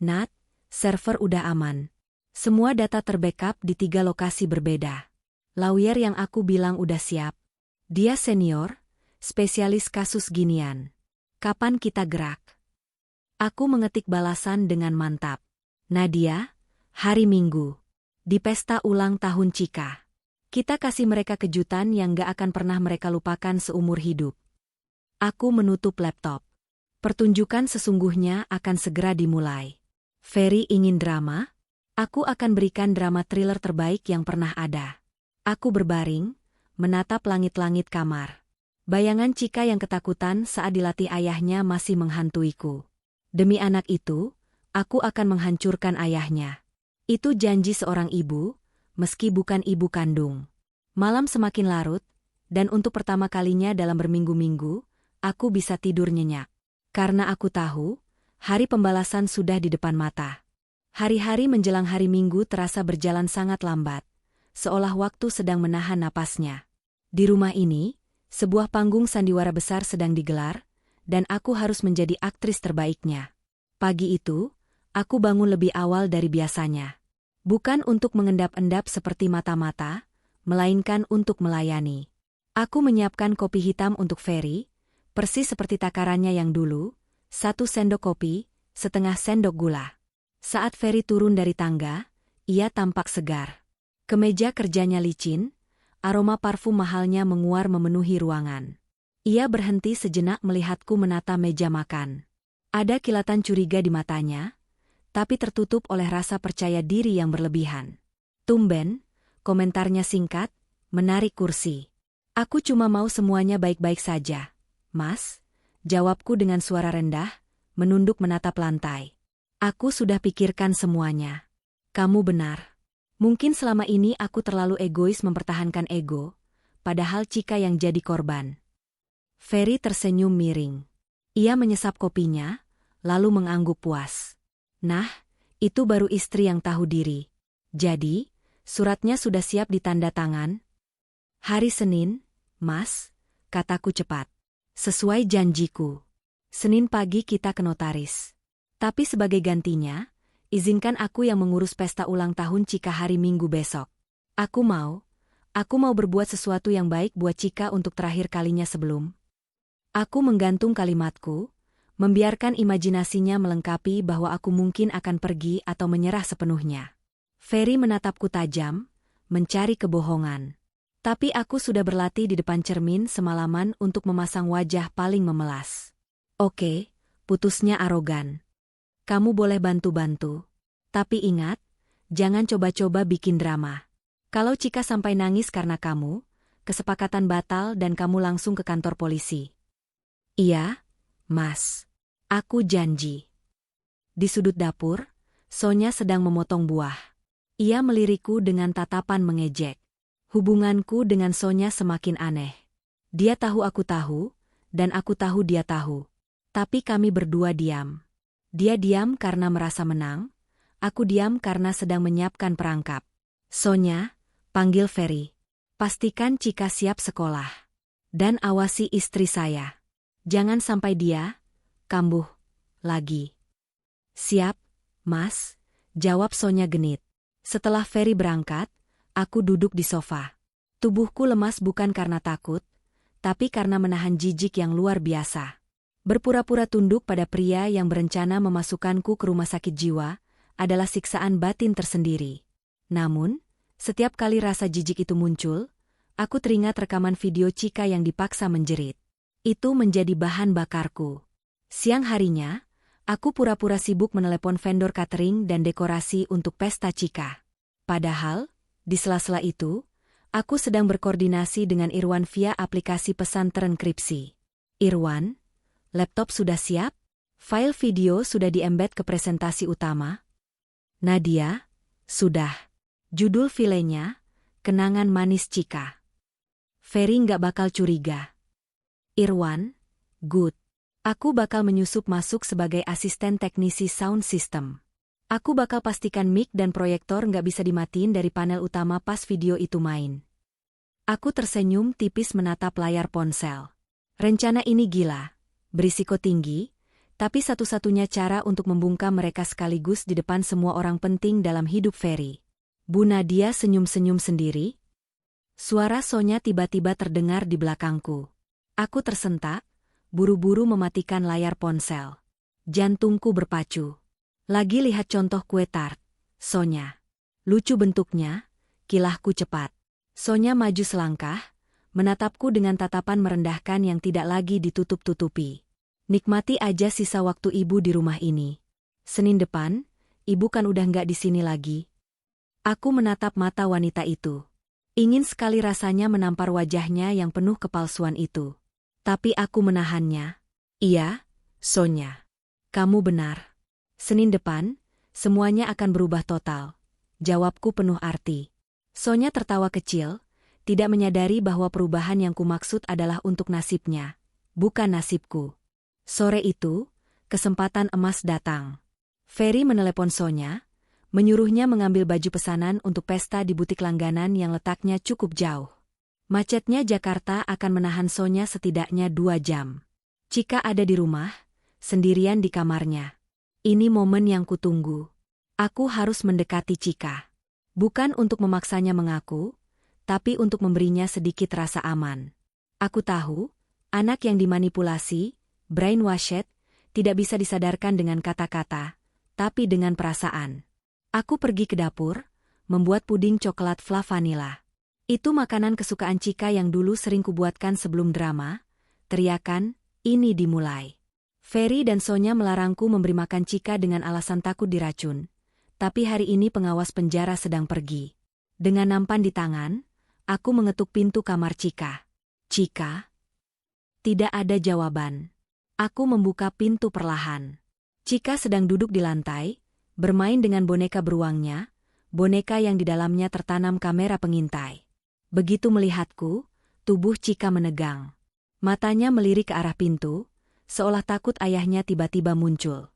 Nat, server udah aman. Semua data terbackup di 3 lokasi berbeda. Lawyer yang aku bilang udah siap. Dia senior, spesialis kasus ginian. Kapan kita gerak? Aku mengetik balasan dengan mantap. Nadia, hari Minggu. Di pesta ulang tahun Cika. Kita kasih mereka kejutan yang gak akan pernah mereka lupakan seumur hidup. Aku menutup laptop. Pertunjukan sesungguhnya akan segera dimulai. Ferry ingin drama? Aku akan berikan drama thriller terbaik yang pernah ada. Aku berbaring, menatap langit-langit kamar. Bayangan Cika yang ketakutan saat dilatih ayahnya masih menghantuiku. Demi anak itu, aku akan menghancurkan ayahnya. Itu janji seorang ibu, meski bukan ibu kandung. Malam semakin larut, dan untuk pertama kalinya dalam berminggu-minggu, aku bisa tidur nyenyak. Karena aku tahu, hari pembalasan sudah di depan mata. Hari-hari menjelang hari Minggu terasa berjalan sangat lambat, seolah waktu sedang menahan napasnya. Di rumah ini, sebuah panggung sandiwara besar sedang digelar, dan aku harus menjadi aktris terbaiknya. Pagi itu, aku bangun lebih awal dari biasanya. Bukan untuk mengendap-endap seperti mata-mata, melainkan untuk melayani. Aku menyiapkan kopi hitam untuk Ferry, persis seperti takarannya yang dulu, 1 sendok kopi, setengah sendok gula. Saat Ferry turun dari tangga, ia tampak segar. Kemeja kerjanya licin, aroma parfum mahalnya menguar memenuhi ruangan. Ia berhenti sejenak melihatku menata meja makan. Ada kilatan curiga di matanya, tapi tertutup oleh rasa percaya diri yang berlebihan. Tumben, komentarnya singkat, menarik kursi. Aku cuma mau semuanya baik-baik saja. Mas, jawabku dengan suara rendah, menunduk menatap lantai. Aku sudah pikirkan semuanya. Kamu benar. Mungkin selama ini aku terlalu egois mempertahankan ego, padahal Cika yang jadi korban. Ferry tersenyum miring. Ia menyesap kopinya, lalu mengangguk puas. Nah, itu baru istri yang tahu diri. Jadi, suratnya sudah siap ditanda tangan? Hari Senin, Mas, kataku cepat. Sesuai janjiku. Senin pagi kita ke notaris. Tapi sebagai gantinya, izinkan aku yang mengurus pesta ulang tahun Cika hari Minggu besok. Aku mau berbuat sesuatu yang baik buat Cika untuk terakhir kalinya sebelum. Aku menggantung kalimatku, membiarkan imajinasinya melengkapi bahwa aku mungkin akan pergi atau menyerah sepenuhnya. Ferry menatapku tajam, mencari kebohongan. Tapi aku sudah berlatih di depan cermin semalaman untuk memasang wajah paling memelas. Oke, putusnya arogan. Kamu boleh bantu-bantu. Tapi ingat, jangan coba-coba bikin drama. Kalau Cika sampai nangis karena kamu, kesepakatan batal dan kamu langsung ke kantor polisi. Iya, Mas. Aku janji. Di sudut dapur, Sonya sedang memotong buah. Ia melirikku dengan tatapan mengejek. Hubunganku dengan Sonya semakin aneh. Dia tahu, dan aku tahu dia tahu. Tapi kami berdua diam. Dia diam karena merasa menang, aku diam karena sedang menyiapkan perangkap. Sonya, panggil Ferry. Pastikan Cika siap sekolah. Dan awasi istri saya. Jangan sampai dia kambuh lagi. Siap, Mas, jawab Sonya genit. Setelah Ferry berangkat, aku duduk di sofa. Tubuhku lemas bukan karena takut, tapi karena menahan jijik yang luar biasa. Berpura-pura tunduk pada pria yang berencana memasukkanku ke rumah sakit jiwa adalah siksaan batin tersendiri. Namun, setiap kali rasa jijik itu muncul, aku teringat rekaman video Chika yang dipaksa menjerit. Itu menjadi bahan bakarku. Siang harinya, aku pura-pura sibuk menelepon vendor catering dan dekorasi untuk pesta Chika. Padahal, di sela-sela itu, aku sedang berkoordinasi dengan Irwan via aplikasi pesan terenkripsi. Irwan, laptop sudah siap? File video sudah di-embed ke presentasi utama? Nadia, sudah. Judul filenya, Kenangan Manis Chika. Ferry nggak bakal curiga. Irwan, good. Aku bakal menyusup masuk sebagai asisten teknisi sound system. Aku bakal pastikan mic dan proyektor nggak bisa dimatiin dari panel utama pas video itu main. Aku tersenyum tipis menatap layar ponsel. Rencana ini gila, berisiko tinggi, tapi satu-satunya cara untuk membungkam mereka sekaligus di depan semua orang penting dalam hidup Ferry. Bu Nadia senyum-senyum sendiri. Suara Sonya tiba-tiba terdengar di belakangku. Aku tersentak, buru-buru mematikan layar ponsel. Jantungku berpacu. Lagi lihat contoh kue tart, Sonya. Lucu bentuknya, kilahku cepat. Sonya maju selangkah, menatapku dengan tatapan merendahkan yang tidak lagi ditutup-tutupi. Nikmati aja sisa waktu ibu di rumah ini. Senin depan, ibu kan udah nggak di sini lagi. Aku menatap mata wanita itu. Ingin sekali rasanya menampar wajahnya yang penuh kepalsuan itu. Tapi aku menahannya. Iya, Sonya. Kamu benar. Senin depan, semuanya akan berubah total. Jawabku penuh arti. Sonya tertawa kecil, tidak menyadari bahwa perubahan yang kumaksud adalah untuk nasibnya, bukan nasibku. Sore itu, kesempatan emas datang. Ferry menelepon Sonya, menyuruhnya mengambil baju pesanan untuk pesta di butik langganan yang letaknya cukup jauh. Macetnya Jakarta akan menahan Sonya setidaknya 2 jam. Chika ada di rumah, sendirian di kamarnya. Ini momen yang kutunggu. Aku harus mendekati Chika. Bukan untuk memaksanya mengaku, tapi untuk memberinya sedikit rasa aman. Aku tahu, anak yang dimanipulasi, brainwashed, tidak bisa disadarkan dengan kata-kata, tapi dengan perasaan. Aku pergi ke dapur, membuat puding coklat fla vanilla. Itu makanan kesukaan Chika yang dulu sering kubuatkan sebelum drama. Teriakan, ini dimulai. Ferry dan Sonya melarangku memberi makan Chika dengan alasan takut diracun. Tapi hari ini pengawas penjara sedang pergi. Dengan nampan di tangan, aku mengetuk pintu kamar Chika. Chika? Tidak ada jawaban. Aku membuka pintu perlahan. Chika sedang duduk di lantai, bermain dengan boneka beruangnya, boneka yang di dalamnya tertanam kamera pengintai. Begitu melihatku, tubuh Chika menegang. Matanya melirik ke arah pintu, seolah takut ayahnya tiba-tiba muncul.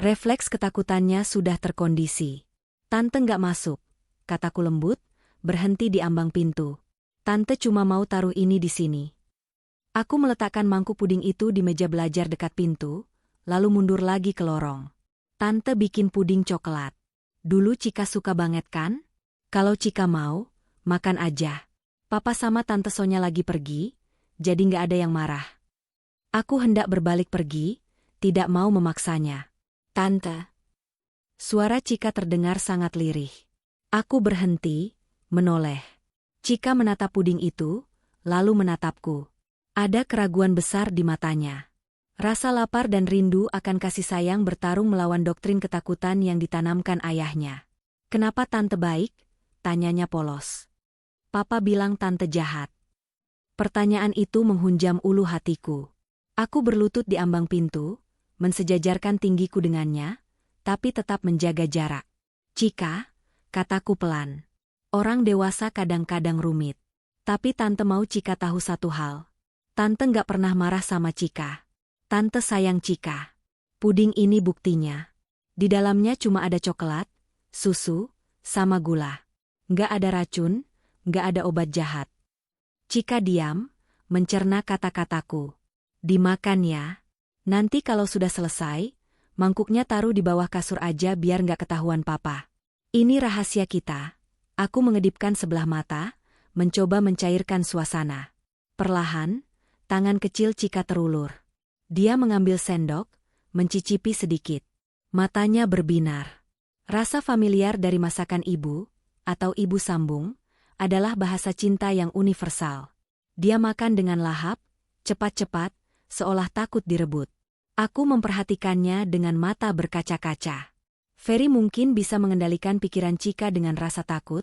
Refleks ketakutannya sudah terkondisi. Tante nggak masuk, kataku lembut, berhenti di ambang pintu. Tante cuma mau taruh ini di sini. Aku meletakkan mangkuk puding itu di meja belajar dekat pintu, lalu mundur lagi ke lorong. Tante bikin puding coklat. Dulu Chika suka banget kan? Kalau Chika mau, makan aja. Papa sama Tante Sonya lagi pergi, jadi nggak ada yang marah. Aku hendak berbalik pergi, tidak mau memaksanya. Tante. Suara Chika terdengar sangat lirih. Aku berhenti, menoleh. Chika menatap puding itu, lalu menatapku. Ada keraguan besar di matanya. Rasa lapar dan rindu akan kasih sayang bertarung melawan doktrin ketakutan yang ditanamkan ayahnya. Kenapa Tante baik? Tanyanya polos. Papa bilang Tante jahat. Pertanyaan itu menghunjam ulu hatiku. Aku berlutut di ambang pintu, mensejajarkan tinggiku dengannya, tapi tetap menjaga jarak. Chika, kataku pelan. Orang dewasa kadang-kadang rumit. Tapi Tante mau Chika tahu satu hal. Tante nggak pernah marah sama Chika. Tante sayang Chika. Puding ini buktinya. Di dalamnya cuma ada coklat, susu, sama gula. Nggak ada racun, nggak ada obat jahat. Chika diam, mencerna kata-kataku. Dimakan ya. Nanti kalau sudah selesai, mangkuknya taruh di bawah kasur aja biar nggak ketahuan papa. Ini rahasia kita. Aku mengedipkan sebelah mata, mencoba mencairkan suasana. Perlahan, tangan kecil Chika terulur. Dia mengambil sendok, mencicipi sedikit. Matanya berbinar. Rasa familiar dari masakan ibu, atau ibu sambung, adalah bahasa cinta yang universal. Dia makan dengan lahap, cepat-cepat, seolah takut direbut. Aku memperhatikannya dengan mata berkaca-kaca. Ferry mungkin bisa mengendalikan pikiran Chika dengan rasa takut,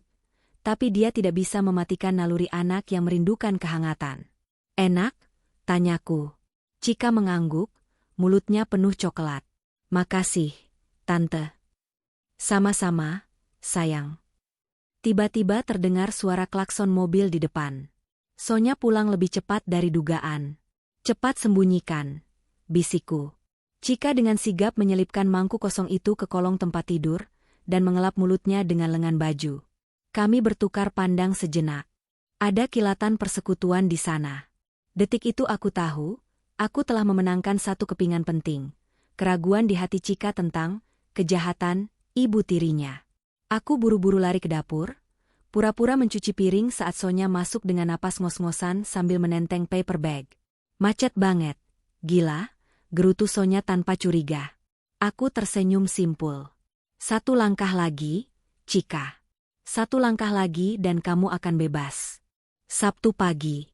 tapi dia tidak bisa mematikan naluri anak yang merindukan kehangatan. Enak? Tanyaku. Chika mengangguk, mulutnya penuh coklat. Makasih, Tante. Sama-sama, sayang. Tiba-tiba terdengar suara klakson mobil di depan. Sonya pulang lebih cepat dari dugaan. Cepat sembunyikan, bisikku. Chika dengan sigap menyelipkan mangkuk kosong itu ke kolong tempat tidur, dan mengelap mulutnya dengan lengan baju. Kami bertukar pandang sejenak. Ada kilatan persekutuan di sana. Detik itu aku tahu, aku telah memenangkan satu kepingan penting. Keraguan di hati Chika tentang kejahatan ibu tirinya. Aku buru-buru lari ke dapur, pura-pura mencuci piring saat Sonya masuk dengan napas ngos-ngosan sambil menenteng paper bag. Macet banget. Gila, gerutu Sonya tanpa curiga. Aku tersenyum simpul. Satu langkah lagi, Chika. Satu langkah lagi dan kamu akan bebas. Sabtu pagi.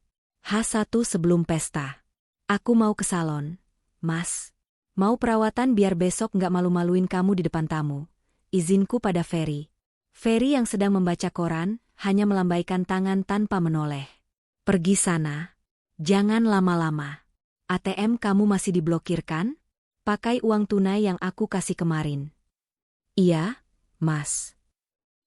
H1 sebelum pesta. Aku mau ke salon, Mas. Mau perawatan biar besok nggak malu-maluin kamu di depan tamu. Izinku pada Ferry. Ferry yang sedang membaca koran, hanya melambaikan tangan tanpa menoleh. Pergi sana. Jangan lama-lama. ATM kamu masih diblokir kan? Pakai uang tunai yang aku kasih kemarin. Iya, Mas.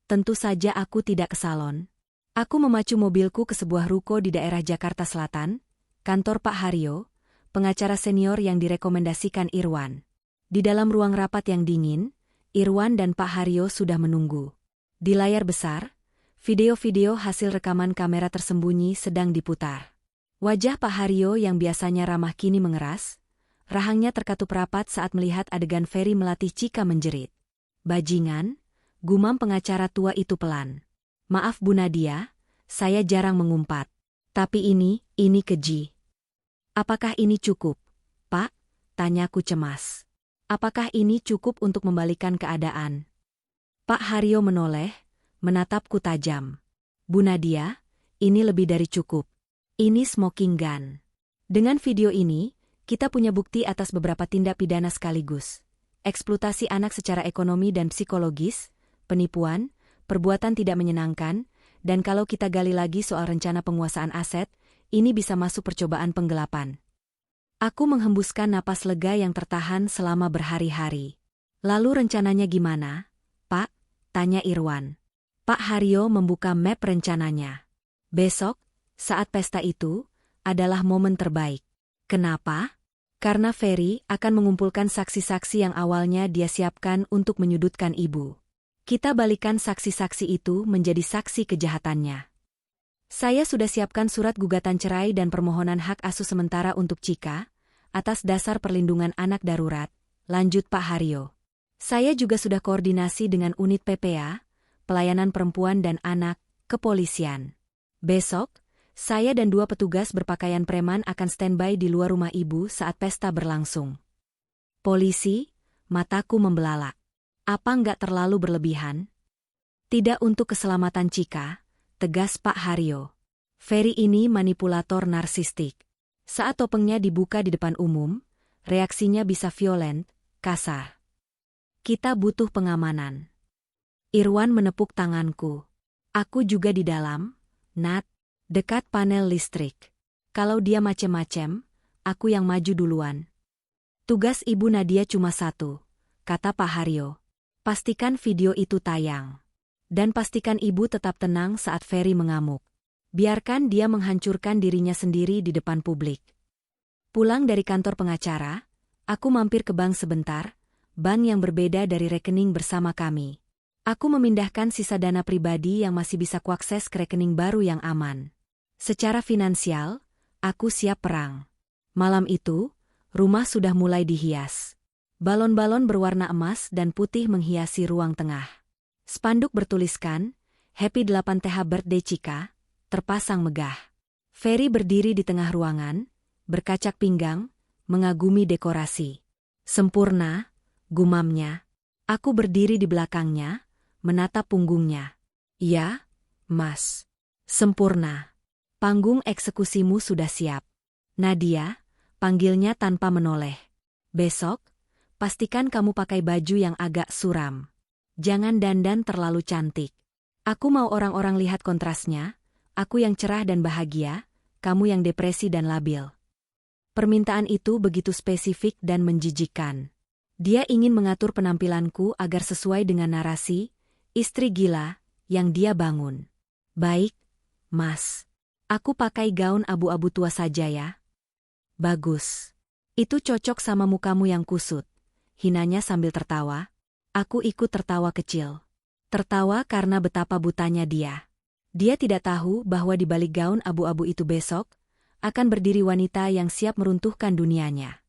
Tentu saja aku tidak ke salon. Aku memacu mobilku ke sebuah ruko di daerah Jakarta Selatan, kantor Pak Haryo, pengacara senior yang direkomendasikan Irwan. Di dalam ruang rapat yang dingin, Irwan dan Pak Haryo sudah menunggu. Di layar besar, video-video hasil rekaman kamera tersembunyi sedang diputar. Wajah Pak Haryo yang biasanya ramah kini mengeras, rahangnya terkatup rapat saat melihat adegan Ferry melatih Chika menjerit. Bajingan, gumam pengacara tua itu pelan. Maaf Bu Nadia, saya jarang mengumpat. Tapi ini keji. Apakah ini cukup, Pak? Tanyaku cemas. Apakah ini cukup untuk membalikan keadaan? Pak Haryo menoleh, menatapku tajam. Bu Nadia, ini lebih dari cukup. Ini smoking gun. Dengan video ini, kita punya bukti atas beberapa tindak pidana sekaligus. Eksploitasi anak secara ekonomi dan psikologis, penipuan, perbuatan tidak menyenangkan, dan kalau kita gali lagi soal rencana penguasaan aset, ini bisa masuk percobaan penggelapan. Aku menghembuskan napas lega yang tertahan selama berhari-hari. Lalu rencananya gimana, Pak? Tanya Irwan. Pak Haryo membuka map rencananya. Besok, saat pesta itu, adalah momen terbaik. Kenapa? Karena Ferry akan mengumpulkan saksi-saksi yang awalnya dia siapkan untuk menyudutkan ibu. Kita balikan saksi-saksi itu menjadi saksi kejahatannya. Saya sudah siapkan surat gugatan cerai dan permohonan hak asuh sementara untuk Chika, atas dasar perlindungan anak darurat, lanjut Pak Haryo. Saya juga sudah koordinasi dengan unit PPA, pelayanan perempuan dan anak, kepolisian. Besok, saya dan 2 petugas berpakaian preman akan standby di luar rumah ibu saat pesta berlangsung. Polisi, mataku membelalak. Apa nggak terlalu berlebihan? Tidak untuk keselamatan Chika, tegas Pak Haryo. Ferry ini manipulator narsistik. Saat topengnya dibuka di depan umum, reaksinya bisa violent, kasar. Kita butuh pengamanan. Irwan menepuk tanganku. Aku juga di dalam, Nat, dekat panel listrik. Kalau dia macem-macem, aku yang maju duluan. Tugas Ibu Nadia cuma satu, kata Pak Haryo. Pastikan video itu tayang. Dan pastikan ibu tetap tenang saat Ferry mengamuk. Biarkan dia menghancurkan dirinya sendiri di depan publik. Pulang dari kantor pengacara, aku mampir ke bank sebentar, bank yang berbeda dari rekening bersama kami. Aku memindahkan sisa dana pribadi yang masih bisa kuakses ke rekening baru yang aman. Secara finansial, aku siap perang. Malam itu, rumah sudah mulai dihias. Balon-balon berwarna emas dan putih menghiasi ruang tengah. Spanduk bertuliskan, Happy 8th Birthday Chika, terpasang megah. Ferry berdiri di tengah ruangan, berkacak pinggang, mengagumi dekorasi. Sempurna, gumamnya. Aku berdiri di belakangnya, menatap punggungnya. Ya, Mas. Sempurna. Panggung eksekusimu sudah siap. Nadia, panggilnya tanpa menoleh. Besok, pastikan kamu pakai baju yang agak suram. Jangan dandan terlalu cantik. Aku mau orang-orang lihat kontrasnya, aku yang cerah dan bahagia, kamu yang depresi dan labil. Permintaan itu begitu spesifik dan menjijikkan. Dia ingin mengatur penampilanku agar sesuai dengan narasi, istri gila, yang dia bangun. Baik, Mas. Aku pakai gaun abu-abu tua saja ya. Bagus. Itu cocok sama mukamu yang kusut. Hinanya sambil tertawa. Aku ikut tertawa kecil. Tertawa karena betapa butanya dia. Dia tidak tahu bahwa di balik gaun abu-abu itu besok, akan berdiri wanita yang siap meruntuhkan dunianya.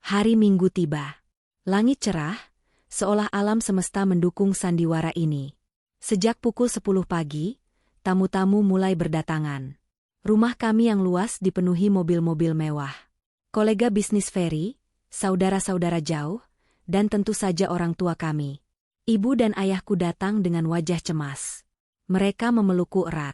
Hari Minggu tiba. Langit cerah, seolah alam semesta mendukung sandiwara ini. Sejak pukul 10 pagi, tamu-tamu mulai berdatangan. Rumah kami yang luas dipenuhi mobil-mobil mewah. Kolega bisnis Ferry, saudara-saudara jauh, dan tentu saja orang tua kami. Ibu dan ayahku datang dengan wajah cemas. Mereka memelukku erat.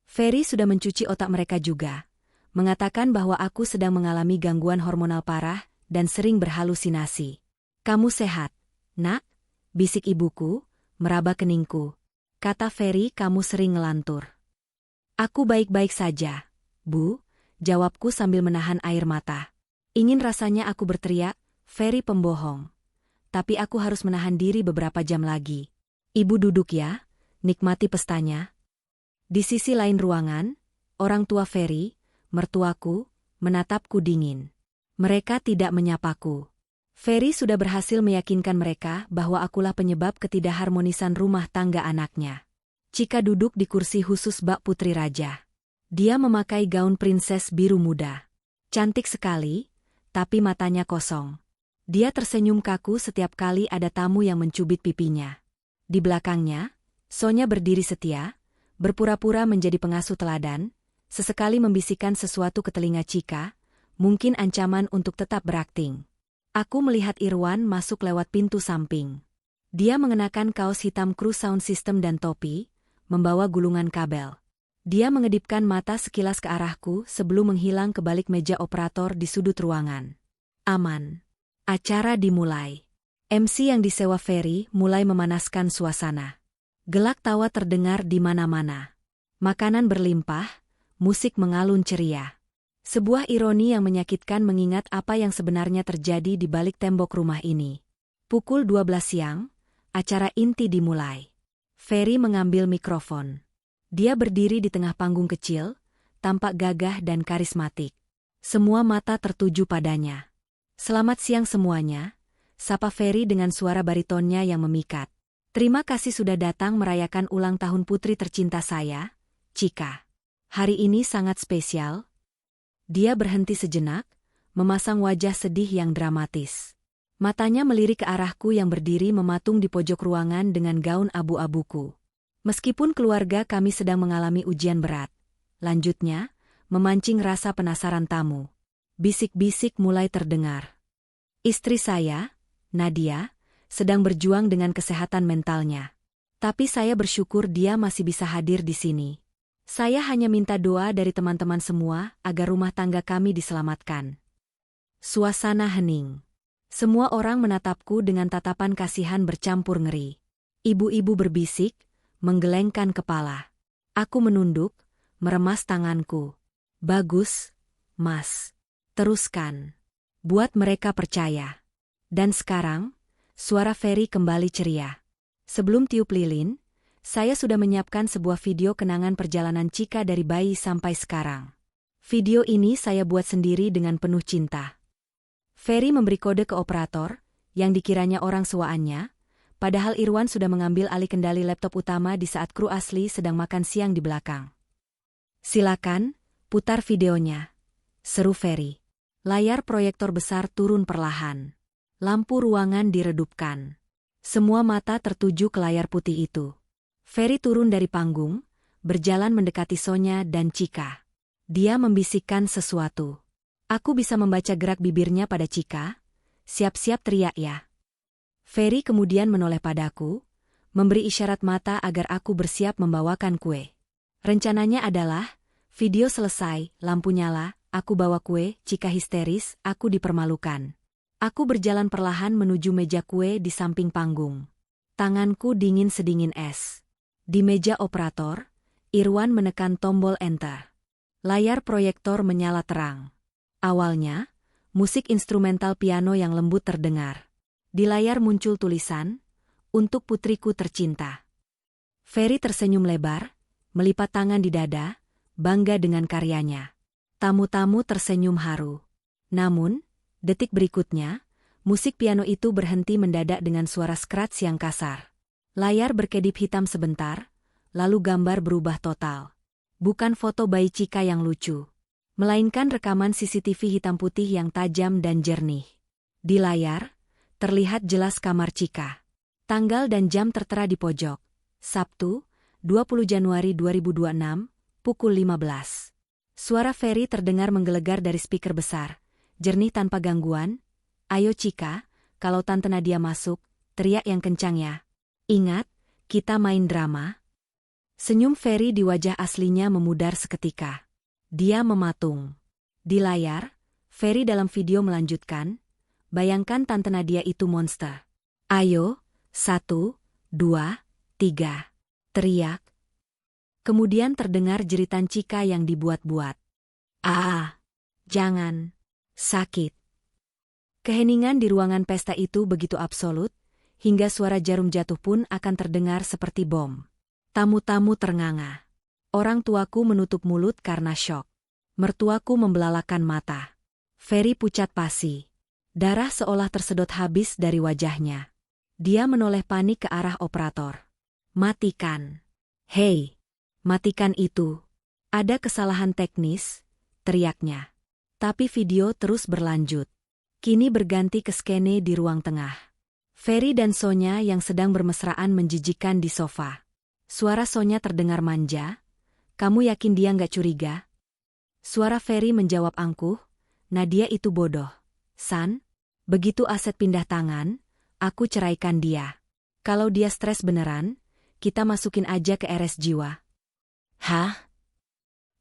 Ferry sudah mencuci otak mereka juga, mengatakan bahwa aku sedang mengalami gangguan hormonal parah dan sering berhalusinasi. Kamu sehat, nak? Bisik ibuku, meraba keningku. Kata Ferry, kamu sering ngelantur. Aku baik-baik saja, Bu, jawabku sambil menahan air mata. Ingin rasanya aku berteriak, Ferry pembohong. Tapi aku harus menahan diri beberapa jam lagi. Ibu duduk ya, nikmati pestanya. Di sisi lain ruangan, orang tua Ferry, mertuaku, menatapku dingin. Mereka tidak menyapaku. Ferry sudah berhasil meyakinkan mereka bahwa akulah penyebab ketidakharmonisan rumah tangga anaknya. Cika duduk di kursi khusus bak putri raja. Dia memakai gaun prinses biru muda. Cantik sekali, tapi matanya kosong. Dia tersenyum kaku setiap kali ada tamu yang mencubit pipinya. Di belakangnya, Sonya berdiri setia, berpura-pura menjadi pengasuh teladan, sesekali membisikkan sesuatu ke telinga Cika, mungkin ancaman untuk tetap berakting. Aku melihat Irwan masuk lewat pintu samping. Dia mengenakan kaos hitam kru sound system dan topi, membawa gulungan kabel. Dia mengedipkan mata sekilas ke arahku sebelum menghilang ke balik meja operator di sudut ruangan. Aman. Acara dimulai. MC yang disewa Ferry mulai memanaskan suasana. Gelak tawa terdengar di mana-mana. Makanan berlimpah, musik mengalun ceria. Sebuah ironi yang menyakitkan mengingat apa yang sebenarnya terjadi di balik tembok rumah ini. Pukul 12 siang, acara inti dimulai. Ferry mengambil mikrofon. Dia berdiri di tengah panggung kecil, tampak gagah dan karismatik. Semua mata tertuju padanya. Selamat siang semuanya, sapa Ferry dengan suara baritonnya yang memikat. Terima kasih sudah datang merayakan ulang tahun putri tercinta saya, Cika. Hari ini sangat spesial. Dia berhenti sejenak, memasang wajah sedih yang dramatis. Matanya melirik ke arahku yang berdiri mematung di pojok ruangan dengan gaun abu-abuku. Meskipun keluarga kami sedang mengalami ujian berat, lanjutnya, memancing rasa penasaran tamu. Bisik-bisik mulai terdengar. Istri saya, Nadia, sedang berjuang dengan kesehatan mentalnya. Tapi saya bersyukur dia masih bisa hadir di sini. Saya hanya minta doa dari teman-teman semua agar rumah tangga kami diselamatkan. Suasana hening. Semua orang menatapku dengan tatapan kasihan bercampur ngeri. Ibu-ibu berbisik, menggelengkan kepala. Aku menunduk, meremas tanganku. Bagus, Mas. Teruskan. Buat mereka percaya. Dan sekarang, suara Ferry kembali ceria. Sebelum tiup lilin, saya sudah menyiapkan sebuah video kenangan perjalanan Cika dari bayi sampai sekarang. Video ini saya buat sendiri dengan penuh cinta. Ferry memberi kode ke operator, yang dikiranya orang sewaannya, padahal Irwan sudah mengambil alih kendali laptop utama di saat kru asli sedang makan siang di belakang. Silakan, putar videonya, seru Ferry. Layar proyektor besar turun perlahan. Lampu ruangan diredupkan. Semua mata tertuju ke layar putih itu. Ferry turun dari panggung, berjalan mendekati Sonya dan Cika. Dia membisikkan sesuatu. Aku bisa membaca gerak bibirnya pada Cika. Siap-siap teriak ya. Ferry kemudian menoleh padaku, memberi isyarat mata agar aku bersiap membawakan kue. Rencananya adalah, video selesai, lampu nyala, aku bawa kue, Cika histeris, aku dipermalukan. Aku berjalan perlahan menuju meja kue di samping panggung. Tanganku dingin sedingin es. Di meja operator, Irwan menekan tombol enter. Layar proyektor menyala terang. Awalnya, musik instrumental piano yang lembut terdengar. Di layar muncul tulisan, "Untuk putriku tercinta." Ferry tersenyum lebar, melipat tangan di dada, bangga dengan karyanya. Tamu-tamu tersenyum haru. Namun, detik berikutnya, musik piano itu berhenti mendadak dengan suara scratch yang kasar. Layar berkedip hitam sebentar, lalu gambar berubah total. Bukan foto bayi Cika yang lucu, melainkan rekaman CCTV hitam putih yang tajam dan jernih. Di layar, terlihat jelas kamar Cika. Tanggal dan jam tertera di pojok. Sabtu, 20 Januari 2026, pukul 15. Suara Ferry terdengar menggelegar dari speaker besar. Jernih tanpa gangguan. "Ayo Cika, kalau Tante Nadia masuk, teriak yang kencang ya. Ingat, kita main drama." Senyum Ferry di wajah aslinya memudar seketika. Dia mematung. Di layar, Ferry dalam video melanjutkan, "Bayangkan Tante Nadia itu monster. Ayo, 1, 2, 3. Teriak." Kemudian terdengar jeritan Cika yang dibuat-buat. "Ah, jangan. Sakit." Keheningan di ruangan pesta itu begitu absolut, hingga suara jarum jatuh pun akan terdengar seperti bom. Tamu-tamu ternganga. Orang tuaku menutup mulut karena syok. Mertuaku membelalakan mata. Ferry pucat pasi. Darah seolah tersedot habis dari wajahnya. Dia menoleh panik ke arah operator. "Matikan. Hei, matikan itu. Ada kesalahan teknis," teriaknya. Tapi video terus berlanjut. Kini berganti ke skene di ruang tengah. Ferry dan Sonya yang sedang bermesraan menjijikan di sofa. Suara Sonya terdengar manja. "Kamu yakin dia nggak curiga?" Suara Ferry menjawab angkuh, "Nadia itu bodoh. San, begitu aset pindah tangan, aku ceraikan dia. Kalau dia stres beneran, kita masukin aja ke RS jiwa." "Hah?"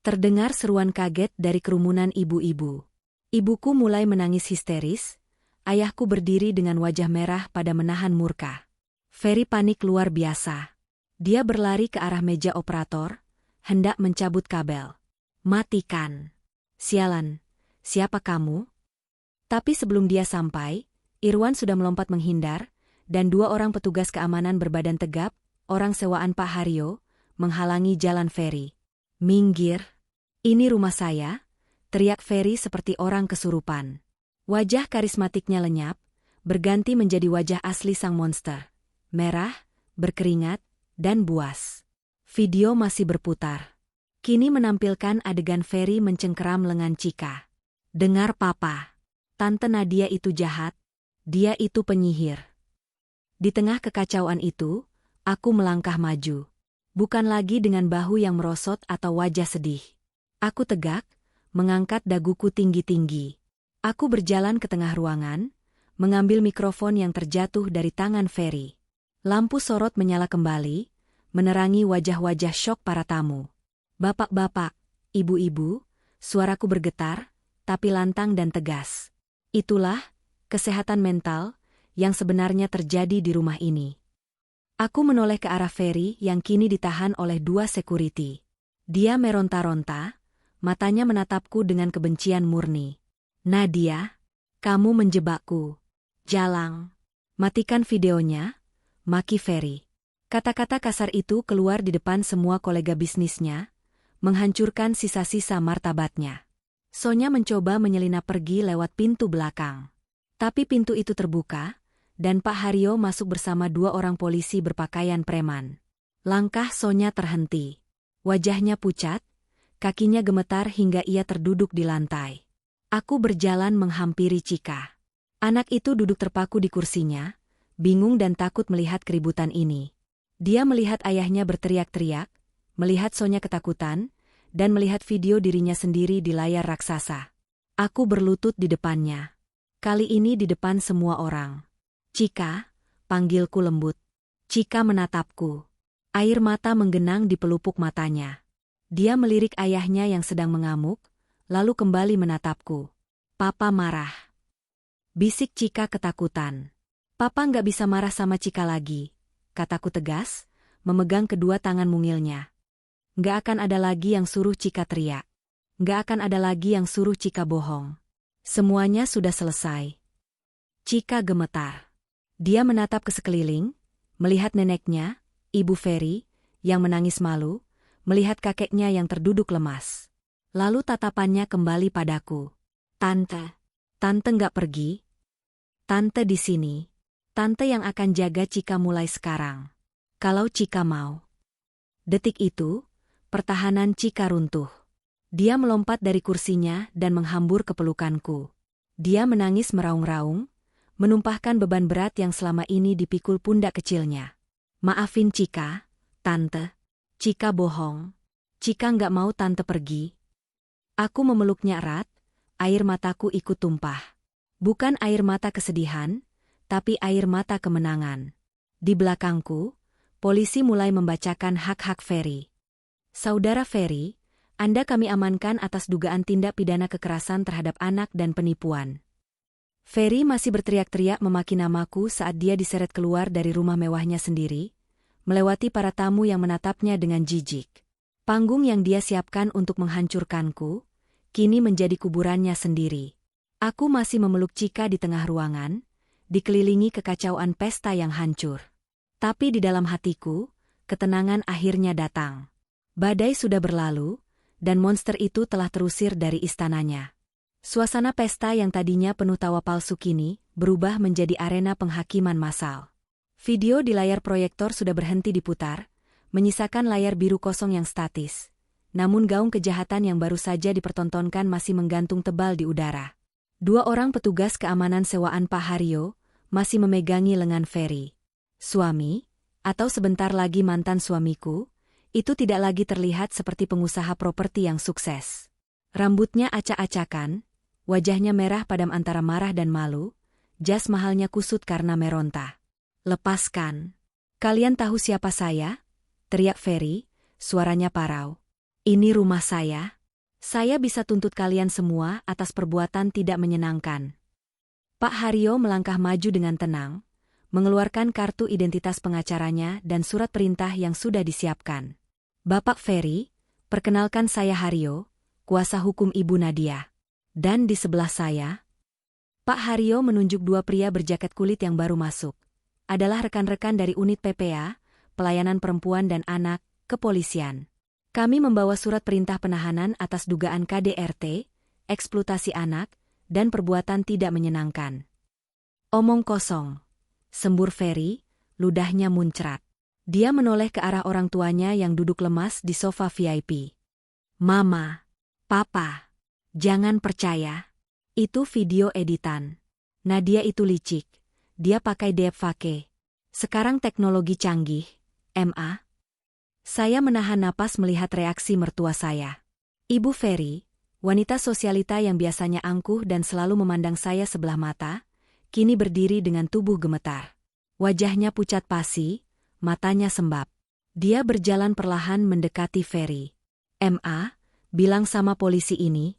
Terdengar seruan kaget dari kerumunan ibu-ibu. Ibuku mulai menangis histeris, ayahku berdiri dengan wajah merah pada menahan murka. Ferry panik luar biasa. Dia berlari ke arah meja operator, hendak mencabut kabel. "Matikan. Sialan, siapa kamu?" Tapi sebelum dia sampai, Irwan sudah melompat menghindar, dan 2 orang petugas keamanan berbadan tegap, orang sewaan Pak Haryo, menghalangi jalan Ferry. "Minggir. Ini rumah saya," teriak Ferry seperti orang kesurupan. Wajah karismatiknya lenyap, berganti menjadi wajah asli sang monster. Merah, berkeringat, dan buas. Video masih berputar. Kini menampilkan adegan Ferry mencengkeram lengan Cika. "Dengar papa. Tante Nadia itu jahat. Dia itu penyihir." Di tengah kekacauan itu, aku melangkah maju. Bukan lagi dengan bahu yang merosot atau wajah sedih. Aku tegak, mengangkat daguku tinggi-tinggi. Aku berjalan ke tengah ruangan, mengambil mikrofon yang terjatuh dari tangan Ferry. Lampu sorot menyala kembali, menerangi wajah-wajah syok para tamu. "Bapak-bapak, ibu-ibu," suaraku bergetar, tapi lantang dan tegas. "Itulah kesehatan mental yang sebenarnya terjadi di rumah ini." Aku menoleh ke arah Ferry yang kini ditahan oleh 2 security. Dia meronta-ronta, matanya menatapku dengan kebencian murni. "Nadia, kamu menjebakku. Jalang. Matikan videonya," maki Ferry. Kata-kata kasar itu keluar di depan semua kolega bisnisnya, menghancurkan sisa-sisa martabatnya. Sonya mencoba menyelinap pergi lewat pintu belakang. Tapi pintu itu terbuka, dan Pak Haryo masuk bersama 2 orang polisi berpakaian preman. Langkah Sonya terhenti. Wajahnya pucat, kakinya gemetar hingga ia terduduk di lantai. Aku berjalan menghampiri Cika. Anak itu duduk terpaku di kursinya, bingung dan takut melihat keributan ini. Dia melihat ayahnya berteriak-teriak, melihat Sonya ketakutan, dan melihat video dirinya sendiri di layar raksasa. Aku berlutut di depannya. Kali ini di depan semua orang. "Cika," panggilku lembut. Cika menatapku. Air mata menggenang di pelupuk matanya. Dia melirik ayahnya yang sedang mengamuk, lalu kembali menatapku. Papa marah. Bisik Cika ketakutan. Papa nggak bisa marah sama Cika lagi, kataku tegas, memegang kedua tangan mungilnya. Nggak akan ada lagi yang suruh Cika teriak. Nggak akan ada lagi yang suruh Cika bohong. Semuanya sudah selesai. Cika gemetar. Dia menatap ke sekeliling, melihat neneknya, Ibu Ferry, yang menangis malu, melihat kakeknya yang terduduk lemas. Lalu tatapannya kembali padaku. Tante nggak pergi. Tante di sini. Tante yang akan jaga Cika mulai sekarang. Kalau Cika mau. Detik itu, pertahanan Cika runtuh. Dia melompat dari kursinya dan menghambur ke pelukanku. Dia menangis meraung-raung, menumpahkan beban berat yang selama ini dipikul pundak kecilnya. Maafin Cika, Tante. Cika bohong. Cika nggak mau Tante pergi. Aku memeluknya erat, air mataku ikut tumpah. Bukan air mata kesedihan, tapi air mata kemenangan. Di belakangku, polisi mulai membacakan hak-hak Ferry. Saudara Ferry, Anda kami amankan atas dugaan tindak pidana kekerasan terhadap anak dan penipuan. Ferry masih berteriak-teriak memaki namaku saat dia diseret keluar dari rumah mewahnya sendiri, melewati para tamu yang menatapnya dengan jijik. Panggung yang dia siapkan untuk menghancurkanku, kini menjadi kuburannya sendiri. Aku masih memeluk Cika di tengah ruangan, dikelilingi kekacauan pesta yang hancur. Tapi di dalam hatiku, ketenangan akhirnya datang. Badai sudah berlalu, dan monster itu telah terusir dari istananya. Suasana pesta yang tadinya penuh tawa palsu kini berubah menjadi arena penghakiman massal. Video di layar proyektor sudah berhenti diputar, menyisakan layar biru kosong yang statis. Namun gaung kejahatan yang baru saja dipertontonkan masih menggantung tebal di udara. 2 orang petugas keamanan sewaan Pak Haryo masih memegangi lengan Ferry. Suami, atau sebentar lagi mantan suamiku, itu tidak lagi terlihat seperti pengusaha properti yang sukses. Rambutnya acak-acakan, wajahnya merah padam antara marah dan malu, jas mahalnya kusut karena meronta. Lepaskan. Kalian tahu siapa saya? Teriak Ferry, suaranya parau. Ini rumah saya. Saya bisa tuntut kalian semua atas perbuatan tidak menyenangkan. Pak Haryo melangkah maju dengan tenang, mengeluarkan kartu identitas pengacaranya dan surat perintah yang sudah disiapkan. Bapak Ferry, perkenalkan saya Haryo, kuasa hukum Ibu Nadia. Dan di sebelah saya, Pak Haryo menunjuk 2 pria berjaket kulit yang baru masuk. Adalah rekan-rekan dari unit PPA, Pelayanan Perempuan dan Anak, Kepolisian. Kami membawa surat perintah penahanan atas dugaan KDRT, eksploitasi anak, dan perbuatan tidak menyenangkan. Omong kosong. Sembur Ferry, ludahnya muncrat. Dia menoleh ke arah orang tuanya yang duduk lemas di sofa VIP. Mama, Papa, jangan percaya. Itu video editan. Nadia itu licik. Dia pakai deepfake. Sekarang teknologi canggih, MA. Saya menahan napas melihat reaksi mertua saya. Ibu Ferry, wanita sosialita yang biasanya angkuh dan selalu memandang saya sebelah mata, kini berdiri dengan tubuh gemetar. Wajahnya pucat pasi, matanya sembab. Dia berjalan perlahan mendekati Ferry. MA, bilang sama polisi ini.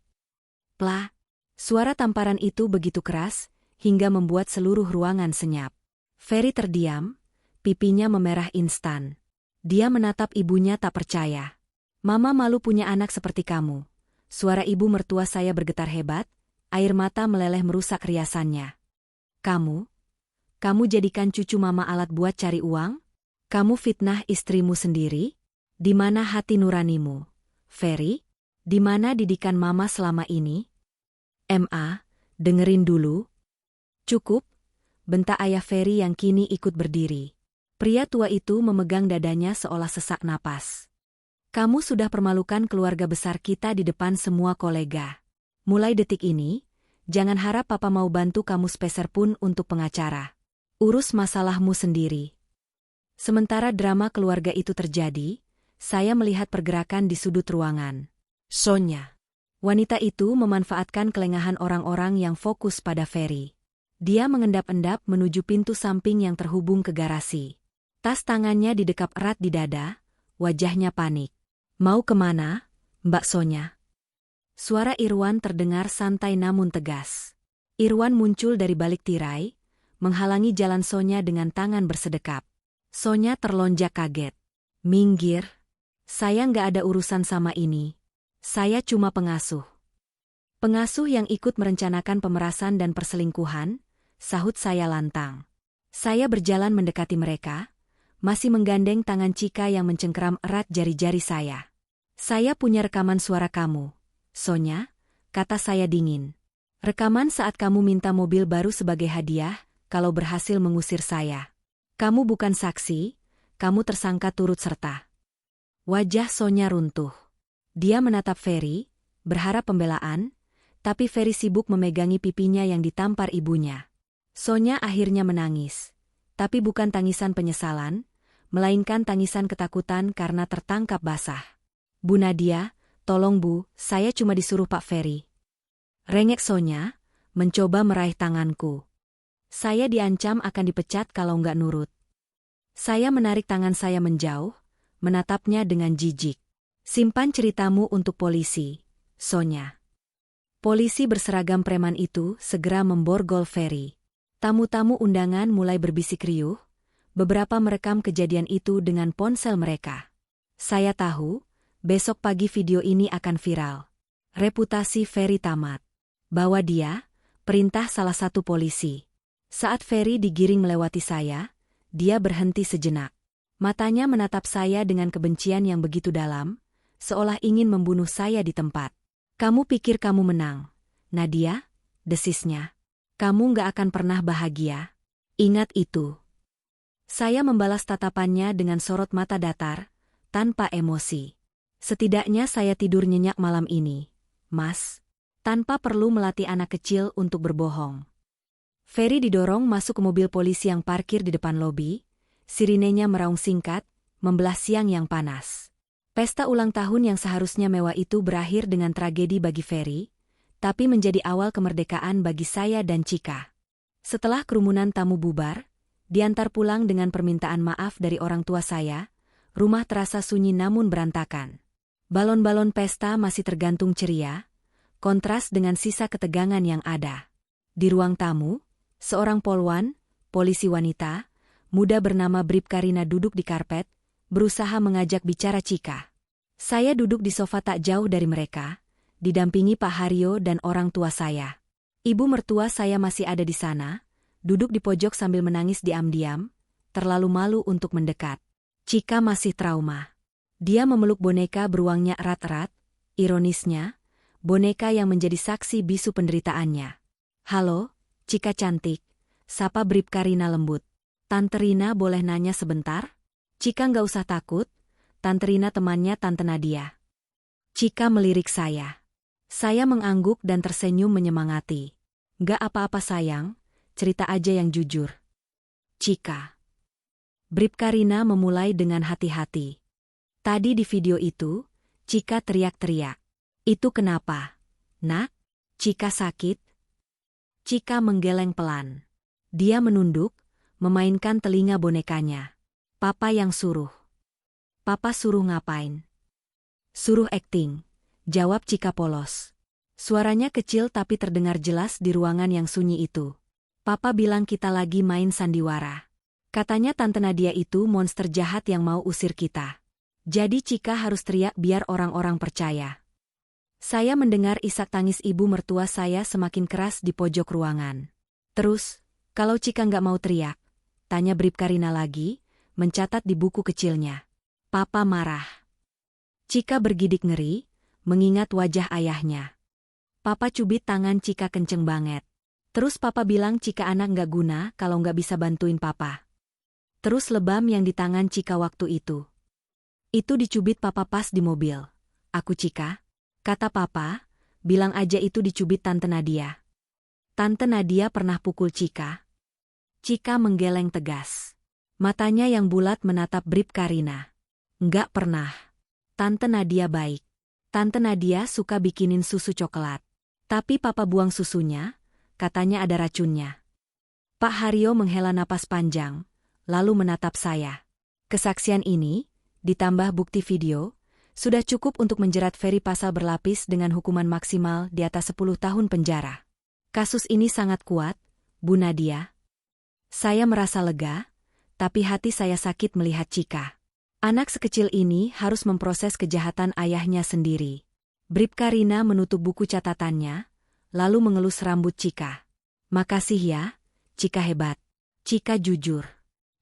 Plah. Suara tamparan itu begitu keras, hingga membuat seluruh ruangan senyap. Ferry terdiam, pipinya memerah instan. Dia menatap ibunya tak percaya. Mama malu punya anak seperti kamu. Suara ibu mertua saya bergetar hebat, air mata meleleh merusak riasannya. Kamu jadikan cucu mama alat buat cari uang? Kamu fitnah istrimu sendiri? Di mana hati nuranimu? Ferry, di mana didikan mama selama ini? MA, dengerin dulu. Cukup, bentak ayah Ferry yang kini ikut berdiri. Pria tua itu memegang dadanya seolah sesak napas. Kamu sudah permalukan keluarga besar kita di depan semua kolega. Mulai detik ini, jangan harap papa mau bantu kamu sepeser pun untuk pengacara. Urus masalahmu sendiri. Sementara drama keluarga itu terjadi, saya melihat pergerakan di sudut ruangan. Sonya. Wanita itu memanfaatkan kelengahan orang-orang yang fokus pada Ferry. Dia mengendap-endap menuju pintu samping yang terhubung ke garasi. Tas tangannya didekap erat di dada, wajahnya panik. Mau kemana, Mbak Sonya? Suara Irwan terdengar santai namun tegas. Irwan muncul dari balik tirai, menghalangi jalan Sonya dengan tangan bersedekap. Sonya terlonjak kaget. Minggir. Saya nggak ada urusan sama ini. Saya cuma pengasuh. Pengasuh yang ikut merencanakan pemerasan dan perselingkuhan, sahut saya lantang. Saya berjalan mendekati mereka, masih menggandeng tangan Cika yang mencengkeram erat jari-jari saya. Saya punya rekaman suara kamu, Sonya, kata saya dingin. Rekaman saat kamu minta mobil baru sebagai hadiah, kalau berhasil mengusir saya. Kamu bukan saksi, kamu tersangka turut serta. Wajah Sonya runtuh. Dia menatap Ferry, berharap pembelaan, tapi Ferry sibuk memegangi pipinya yang ditampar ibunya. Sonya akhirnya menangis, tapi bukan tangisan penyesalan, melainkan tangisan ketakutan karena tertangkap basah. Bu Nadia, tolong Bu, saya cuma disuruh Pak Ferry. Rengek Sonya, mencoba meraih tanganku. Saya diancam akan dipecat kalau nggak nurut. Saya menarik tangan saya menjauh, menatapnya dengan jijik. Simpan ceritamu untuk polisi, Sonya. Polisi berseragam preman itu segera memborgol Ferry. Tamu-tamu undangan mulai berbisik riuh, beberapa merekam kejadian itu dengan ponsel mereka. Saya tahu, besok pagi video ini akan viral. Reputasi Ferry tamat. Bawa dia, perintah salah satu polisi. Saat Ferry digiring melewati saya, dia berhenti sejenak. Matanya menatap saya dengan kebencian yang begitu dalam, seolah ingin membunuh saya di tempat. Kamu pikir kamu menang, Nadia? Desisnya. Kamu nggak akan pernah bahagia. Ingat itu. Saya membalas tatapannya dengan sorot mata datar, tanpa emosi. Setidaknya saya tidur nyenyak malam ini, Mas. Tanpa perlu melatih anak kecil untuk berbohong. Ferry didorong masuk ke mobil polisi yang parkir di depan lobi, sirinenya meraung singkat, membelah siang yang panas. Pesta ulang tahun yang seharusnya mewah itu berakhir dengan tragedi bagi Ferry, tapi menjadi awal kemerdekaan bagi saya dan Cika. Setelah kerumunan tamu bubar, diantar pulang dengan permintaan maaf dari orang tua saya, rumah terasa sunyi namun berantakan. Balon-balon pesta masih tergantung ceria, kontras dengan sisa ketegangan yang ada. Di ruang tamu, seorang polwan, polisi wanita, muda bernama Bribka Rina duduk di karpet, berusaha mengajak bicara Cika. Saya duduk di sofa tak jauh dari mereka, didampingi Pak Haryo dan orang tua saya. Ibu mertua saya masih ada di sana, duduk di pojok sambil menangis diam-diam, terlalu malu untuk mendekat. Cika masih trauma. Dia memeluk boneka beruangnya erat-erat, ironisnya, boneka yang menjadi saksi bisu penderitaannya. Halo, Cika cantik, sapa Bribka Rina lembut. Tante Rina boleh nanya sebentar? Cika nggak usah takut, Tante Rina temannya Tante Nadia. Cika melirik saya. Saya mengangguk dan tersenyum menyemangati. Nggak apa-apa sayang, cerita aja yang jujur. Cika. Bribka Rina memulai dengan hati-hati. Tadi di video itu, Cika teriak-teriak. Itu kenapa? Nak, Cika sakit? Cika menggeleng pelan. Dia menunduk, memainkan telinga bonekanya. Papa yang suruh. Papa suruh ngapain? Suruh akting, jawab Cika polos. Suaranya kecil tapi terdengar jelas di ruangan yang sunyi itu. Papa bilang kita lagi main sandiwara. Katanya Tante Nadia itu monster jahat yang mau usir kita. Jadi Cika harus teriak biar orang-orang percaya. Saya mendengar isak tangis ibu mertua saya semakin keras di pojok ruangan. Terus, kalau Cika nggak mau teriak, tanya Bribka Rina lagi, mencatat di buku kecilnya. Papa marah. Cika bergidik ngeri, mengingat wajah ayahnya. Papa cubit tangan Cika kenceng banget. Terus Papa bilang Cika anak nggak guna kalau nggak bisa bantuin Papa. Terus lebam yang di tangan Cika waktu itu. Itu dicubit Papa pas di mobil. Aku Cika, kata Papa, bilang aja itu dicubit Tante Nadia. Tante Nadia pernah pukul Cika? Cika menggeleng tegas. Matanya yang bulat menatap Bribka Rina. Nggak pernah. Tante Nadia baik. Tante Nadia suka bikinin susu coklat. Tapi Papa buang susunya, katanya ada racunnya. Pak Haryo menghela napas panjang, lalu menatap saya. Kesaksian ini, ditambah bukti video, Sudah cukup untuk menjerat Ferry pasal berlapis dengan hukuman maksimal di atas 10 tahun penjara. Kasus ini sangat kuat, Bu Nadia. Saya merasa lega, tapi hati saya sakit melihat Cika. Anak sekecil ini harus memproses kejahatan ayahnya sendiri. Bribka Rina menutup buku catatannya, lalu mengelus rambut Cika. Makasih ya, Cika hebat. Cika jujur.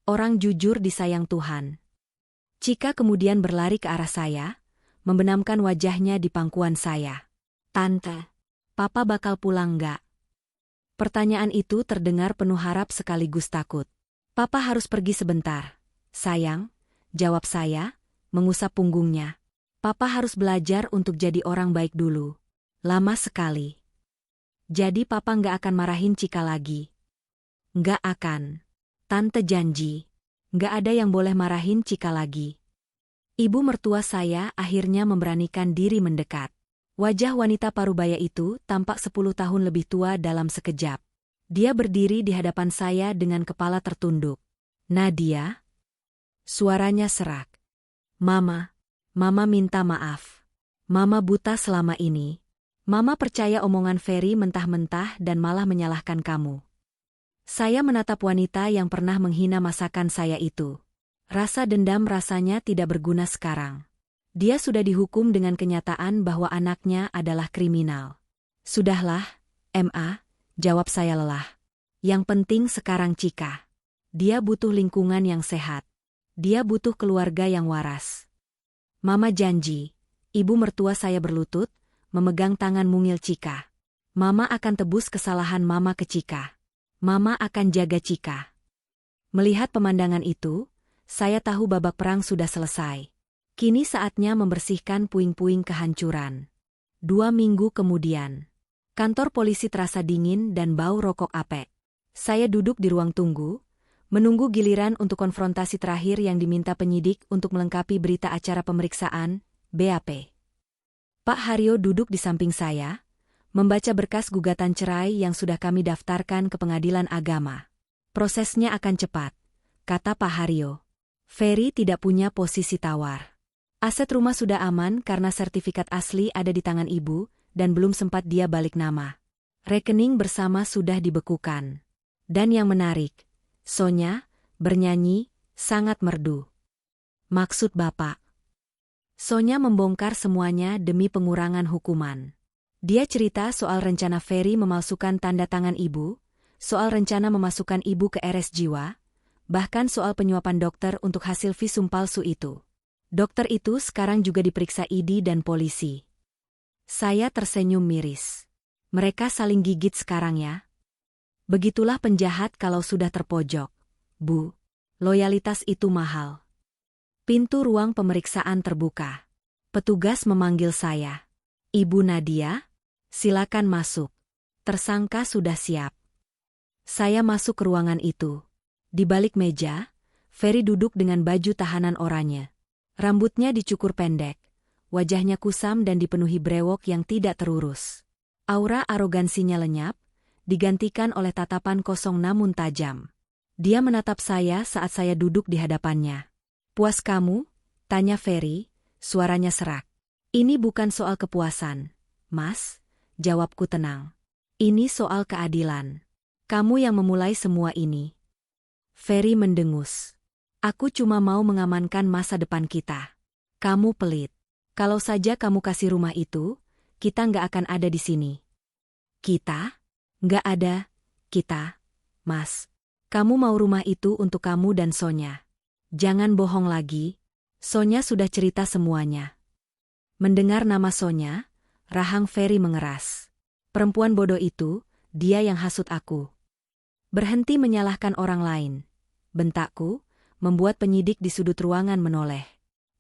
Orang jujur disayang Tuhan. Cika kemudian berlari ke arah saya, membenamkan wajahnya di pangkuan saya. Tante, Papa bakal pulang nggak? Pertanyaan itu terdengar penuh harap sekaligus takut. Papa harus pergi sebentar. Sayang, jawab saya, mengusap punggungnya. Papa harus belajar untuk jadi orang baik dulu. Lama sekali. Jadi Papa nggak akan marahin Cika lagi? Nggak akan. Tante janji. Nggak ada yang boleh marahin Cika lagi. Ibu mertua saya akhirnya memberanikan diri mendekat. Wajah wanita parubaya itu tampak 10 tahun lebih tua dalam sekejap. Dia berdiri di hadapan saya dengan kepala tertunduk. Nadia? Suaranya serak. Mama minta maaf. Mama buta selama ini. Mama percaya omongan Ferry mentah-mentah dan malah menyalahkan kamu. Saya menatap wanita yang pernah menghina masakan saya itu. Rasa dendam rasanya tidak berguna sekarang. Dia sudah dihukum dengan kenyataan bahwa anaknya adalah kriminal. Sudahlah, Ma, jawab saya lelah. Yang penting sekarang Cika. Dia butuh lingkungan yang sehat. Dia butuh keluarga yang waras. Mama janji, ibu mertua saya berlutut, memegang tangan mungil Cika. Mama akan tebus kesalahan Mama ke Cika. Mama akan jaga Cika. Melihat pemandangan itu, saya tahu babak perang sudah selesai. Kini saatnya membersihkan puing-puing kehancuran. 2 minggu kemudian, kantor polisi terasa dingin dan bau rokok apek. Saya duduk di ruang tunggu, menunggu giliran untuk konfrontasi terakhir yang diminta penyidik untuk melengkapi berita acara pemeriksaan, BAP. Pak Haryo duduk di samping saya, membaca berkas gugatan cerai yang sudah kami daftarkan ke Pengadilan Agama. Prosesnya akan cepat, kata Pak Haryo. Ferry tidak punya posisi tawar. Aset rumah sudah aman karena sertifikat asli ada di tangan ibu, dan belum sempat dia balik nama. Rekening bersama sudah dibekukan. Dan yang menarik, Sonya, bernyanyi, sangat merdu. Maksud Bapak? Sonya membongkar semuanya demi pengurangan hukuman. Dia cerita soal rencana Ferry memalsukan tanda tangan ibu, soal rencana memasukkan ibu ke RS jiwa, bahkan soal penyuapan dokter untuk hasil visum palsu itu. Dokter itu sekarang juga diperiksa ID dan polisi. Saya tersenyum miris. Mereka saling gigit sekarang ya. Begitulah penjahat kalau sudah terpojok. Bu, loyalitas itu mahal. Pintu ruang pemeriksaan terbuka. Petugas memanggil saya. Ibu Nadia, silakan masuk. Tersangka sudah siap. Saya masuk ke ruangan itu. Di balik meja, Ferry duduk dengan baju tahanan oranye. Rambutnya dicukur pendek, wajahnya kusam dan dipenuhi brewok yang tidak terurus. Aura arogansinya lenyap, digantikan oleh tatapan kosong namun tajam. Dia menatap saya saat saya duduk di hadapannya. Puas kamu? Tanya Ferry, suaranya serak. Ini bukan soal kepuasan, Mas, jawabku tenang. Ini soal keadilan. Kamu yang memulai semua ini. Ferry mendengus. Aku cuma mau mengamankan masa depan kita. Kamu pelit. Kalau saja kamu kasih rumah itu, kita nggak akan ada di sini. Kita? Nggak ada, kita, Mas. Kamu mau rumah itu untuk kamu dan Sonya. Jangan bohong lagi. Sonya sudah cerita semuanya. Mendengar nama Sonya, rahang Ferry mengeras. Perempuan bodoh itu, dia yang hasut aku. Berhenti menyalahkan orang lain. Bentakku, membuat penyidik di sudut ruangan menoleh.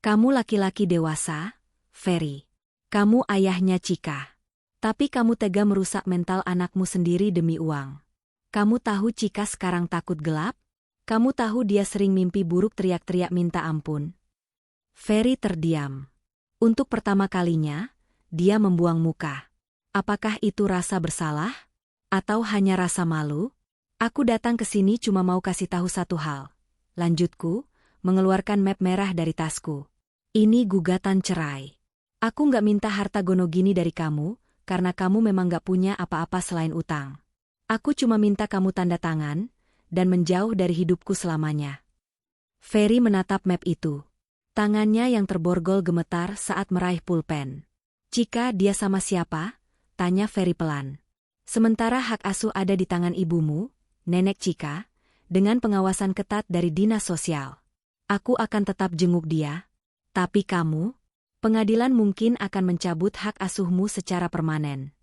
Kamu laki-laki dewasa, Ferry. Kamu ayahnya Cika. Tapi kamu tega merusak mental anakmu sendiri demi uang. Kamu tahu Cika sekarang takut gelap? Kamu tahu dia sering mimpi buruk teriak-teriak minta ampun? Ferry terdiam. Untuk pertama kalinya, dia membuang muka. Apakah itu rasa bersalah? Atau hanya rasa malu? Aku datang ke sini cuma mau kasih tahu satu hal. Lanjutku, mengeluarkan map merah dari tasku. Ini gugatan cerai. Aku nggak minta harta gono gini dari kamu, karena kamu memang nggak punya apa-apa selain utang. Aku cuma minta kamu tanda tangan, dan menjauh dari hidupku selamanya. Ferry menatap map itu. Tangannya yang terborgol gemetar saat meraih pulpen. Cika, dia sama siapa? Tanya Ferry pelan. Sementara hak asuh ada di tangan ibumu, Nenek Cika, dengan pengawasan ketat dari dinas sosial. Aku akan tetap jenguk dia. Tapi kamu? Pengadilan mungkin akan mencabut hak asuhmu secara permanen.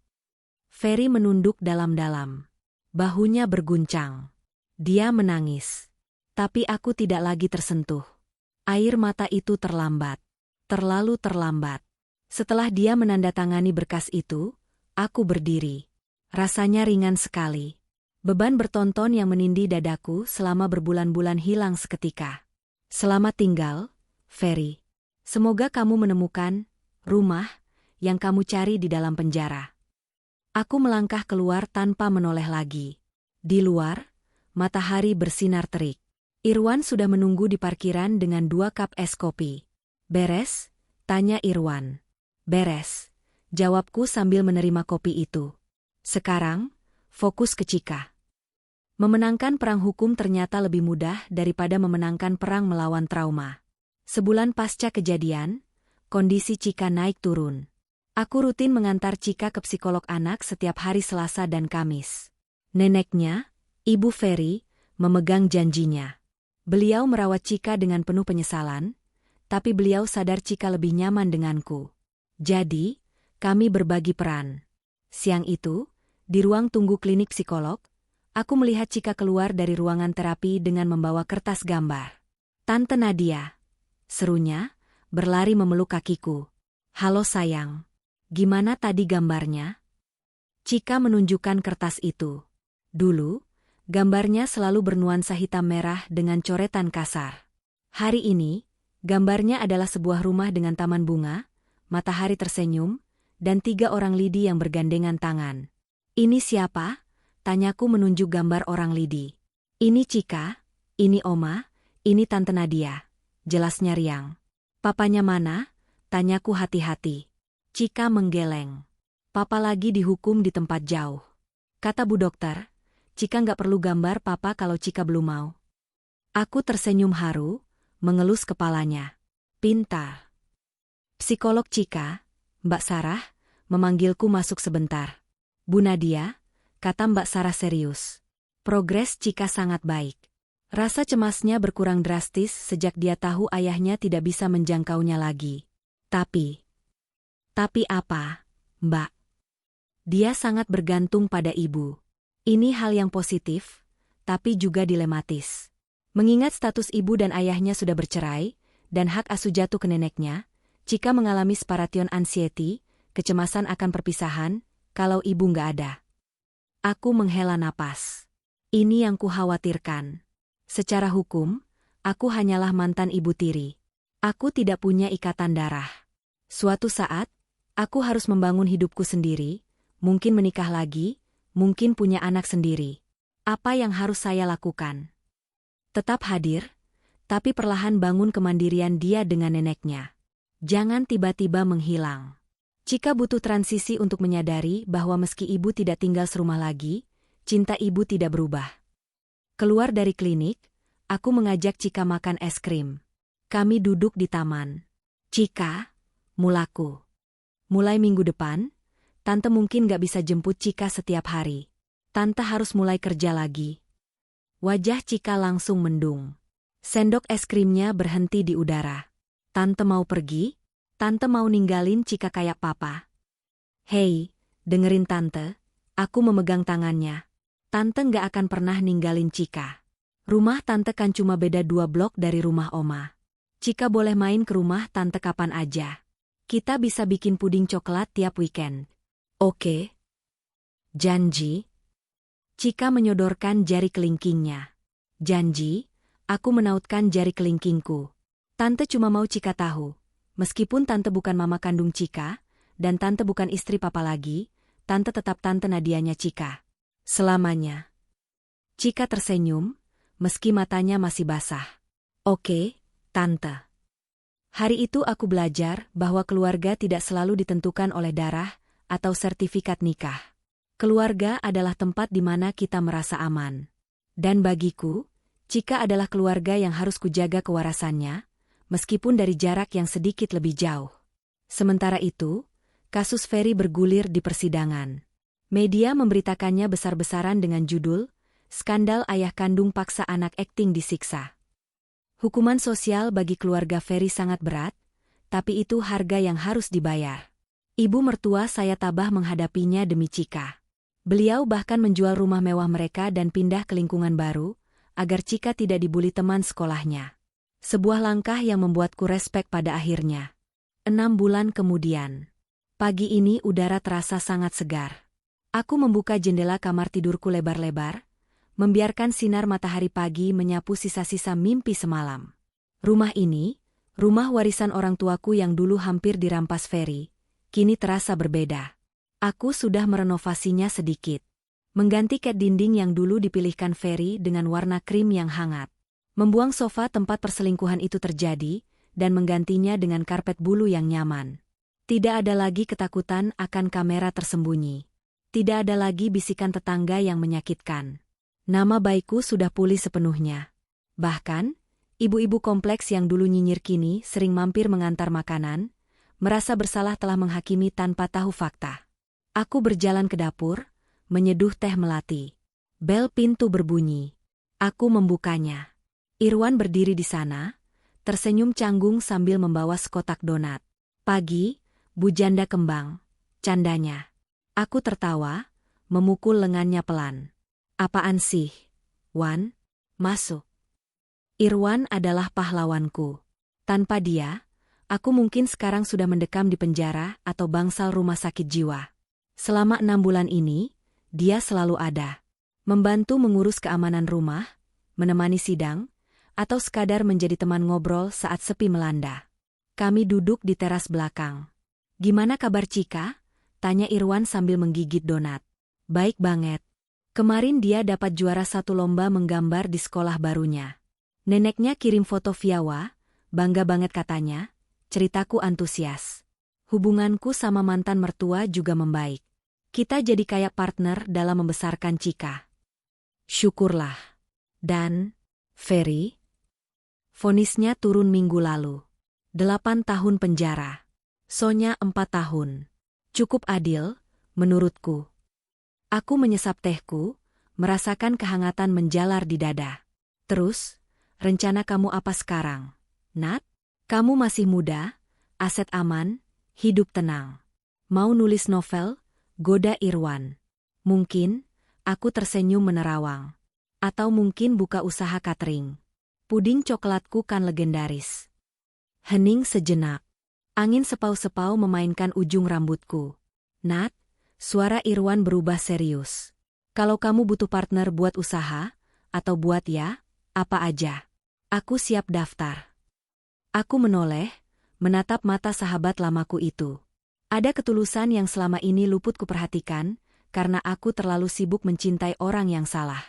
Ferry menunduk dalam-dalam. Bahunya berguncang. Dia menangis. Tapi aku tidak lagi tersentuh. Air mata itu terlambat. Terlalu terlambat. Setelah dia menandatangani berkas itu, aku berdiri. Rasanya ringan sekali. Beban bertonton yang menindih dadaku selama berbulan-bulan hilang seketika. Selamat tinggal, Ferry. Semoga kamu menemukan rumah yang kamu cari di dalam penjara. Aku melangkah keluar tanpa menoleh lagi. Di luar, matahari bersinar terik. Irwan sudah menunggu di parkiran dengan 2 cup es kopi. Beres? Tanya Irwan. Beres, jawabku sambil menerima kopi itu. Sekarang, fokus ke Cika. Memenangkan perang hukum ternyata lebih mudah daripada memenangkan perang melawan trauma. Sebulan pasca kejadian, kondisi Cika naik turun. Aku rutin mengantar Cika ke psikolog anak setiap hari Selasa dan Kamis. Neneknya, Ibu Ferry, memegang janjinya. Beliau merawat Cika dengan penuh penyesalan, tapi beliau sadar Cika lebih nyaman denganku. Jadi, kami berbagi peran. Siang itu, di ruang tunggu klinik psikolog, aku melihat Cika keluar dari ruangan terapi dengan membawa kertas gambar. Tante Nadia, serunya, berlari memeluk kakiku. Halo sayang. Gimana tadi gambarnya? Cika menunjukkan kertas itu. Dulu, gambarnya selalu bernuansa hitam merah dengan coretan kasar. Hari ini, gambarnya adalah sebuah rumah dengan taman bunga, matahari tersenyum, dan 3 orang lidi yang bergandengan tangan. Ini siapa? Tanyaku menunjuk gambar orang lidi. Ini Cika, ini Oma, ini Tante Nadia. Jelasnya riang. Papanya mana? Tanyaku hati-hati. Cika menggeleng. Papa lagi dihukum di tempat jauh. Kata Bu Dokter, Cika nggak perlu gambar papa kalau Cika belum mau. Aku tersenyum haru, mengelus kepalanya. Pintar. Psikolog Cika, Mbak Sarah, memanggilku masuk sebentar. Bu Nadia, kata Mbak Sarah serius. Progres Cika sangat baik. Rasa cemasnya berkurang drastis sejak dia tahu ayahnya tidak bisa menjangkaunya lagi. Tapi apa, Mbak? Dia sangat bergantung pada ibu. Ini hal yang positif, tapi juga dilematis. Mengingat status ibu dan ayahnya sudah bercerai, dan hak asuh jatuh ke neneknya, Cika mengalami separation anxiety, kecemasan akan perpisahan, kalau ibu nggak ada. Aku menghela napas. Ini yang kukhawatirkan. Secara hukum, aku hanyalah mantan ibu tiri. Aku tidak punya ikatan darah. Suatu saat, aku harus membangun hidupku sendiri, mungkin menikah lagi, mungkin punya anak sendiri. Apa yang harus saya lakukan? Tetap hadir, tapi perlahan bangun kemandirian dia dengan neneknya. Jangan tiba-tiba menghilang. Cika butuh transisi untuk menyadari bahwa meski ibu tidak tinggal serumah lagi, cinta ibu tidak berubah. Keluar dari klinik, aku mengajak Cika makan es krim. Kami duduk di taman. Cika, mulaku. Mulai minggu depan, Tante mungkin gak bisa jemput Cika setiap hari. Tante harus mulai kerja lagi. Wajah Cika langsung mendung. Sendok es krimnya berhenti di udara. Tante mau pergi? Tante mau ninggalin Cika kayak papa? Hei, dengerin Tante. Aku memegang tangannya. Tante gak akan pernah ninggalin Cika. Rumah Tante kan cuma beda 2 blok dari rumah Oma. Cika boleh main ke rumah Tante kapan aja. Kita bisa bikin puding coklat tiap weekend. Oke. Janji? Cika menyodorkan jari kelingkingnya. Janji, aku menautkan jari kelingkingku. Tante cuma mau Cika tahu. Meskipun Tante bukan mama kandung Cika, dan Tante bukan istri papa lagi, Tante tetap Tante Nadianya Cika. Selamanya. Cika tersenyum, meski matanya masih basah. Oke, Tante. Hari itu aku belajar bahwa keluarga tidak selalu ditentukan oleh darah atau sertifikat nikah. Keluarga adalah tempat di mana kita merasa aman. Dan bagiku, Cika adalah keluarga yang harus kujaga kewarasannya, meskipun dari jarak yang sedikit lebih jauh. Sementara itu, kasus Ferry bergulir di persidangan. Media memberitakannya besar-besaran dengan judul, "Skandal Ayah Kandung Paksa Anak Akting Disiksa." Hukuman sosial bagi keluarga Ferry sangat berat, tapi itu harga yang harus dibayar. Ibu mertua saya tabah menghadapinya demi Cika. Beliau bahkan menjual rumah mewah mereka dan pindah ke lingkungan baru, agar Cika tidak dibuli teman sekolahnya. Sebuah langkah yang membuatku respek pada akhirnya. 6 bulan kemudian. Pagi ini udara terasa sangat segar. Aku membuka jendela kamar tidurku lebar-lebar, membiarkan sinar matahari pagi menyapu sisa-sisa mimpi semalam. Rumah ini, rumah warisan orang tuaku yang dulu hampir dirampas Ferry, kini terasa berbeda. Aku sudah merenovasinya sedikit. Mengganti cat dinding yang dulu dipilihkan Ferry dengan warna krim yang hangat. Membuang sofa tempat perselingkuhan itu terjadi, dan menggantinya dengan karpet bulu yang nyaman. Tidak ada lagi ketakutan akan kamera tersembunyi. Tidak ada lagi bisikan tetangga yang menyakitkan. Nama baikku sudah pulih sepenuhnya. Bahkan, ibu-ibu kompleks yang dulu nyinyir kini sering mampir mengantar makanan, merasa bersalah telah menghakimi tanpa tahu fakta. Aku berjalan ke dapur, menyeduh teh melati. Bel pintu berbunyi. Aku membukanya. Irwan berdiri di sana, tersenyum canggung sambil membawa sekotak donat. "Pagi, Bu Janda Kembang," candanya. Aku tertawa, memukul lengannya pelan. "Apaan sih, Wan? Masuk." Irwan adalah pahlawanku. Tanpa dia, aku mungkin sekarang sudah mendekam di penjara atau bangsal rumah sakit jiwa. Selama 6 bulan ini, dia selalu ada. Membantu mengurus keamanan rumah, menemani sidang, atau sekadar menjadi teman ngobrol saat sepi melanda. Kami duduk di teras belakang. "Gimana kabar Cika?" tanya Irwan sambil menggigit donat. "Baik banget. Kemarin dia dapat juara 1 lomba menggambar di sekolah barunya. Neneknya kirim foto Viawa, bangga banget katanya, ceritaku antusias. Hubunganku sama mantan mertua juga membaik. Kita jadi kayak partner dalam membesarkan Cika." "Syukurlah." "Dan, Ferry?" Vonisnya turun minggu lalu. 8 tahun penjara. Sonya 4 tahun. Cukup adil, menurutku. Aku menyesap tehku, merasakan kehangatan menjalar di dada. "Terus, rencana kamu apa sekarang, Nat? Kamu masih muda, aset aman, hidup tenang. Mau nulis novel?" goda Irwan. Mungkin, aku tersenyum menerawang. Atau mungkin buka usaha catering. Puding coklatku kan legendaris. Hening sejenak. Angin sepau-sepau memainkan ujung rambutku. "Nat," suara Irwan berubah serius. "Kalau kamu butuh partner buat usaha, atau buat apa aja, aku siap daftar." Aku menoleh, menatap mata sahabat lamaku itu. Ada ketulusan yang selama ini luput kuperhatikan, karena aku terlalu sibuk mencintai orang yang salah.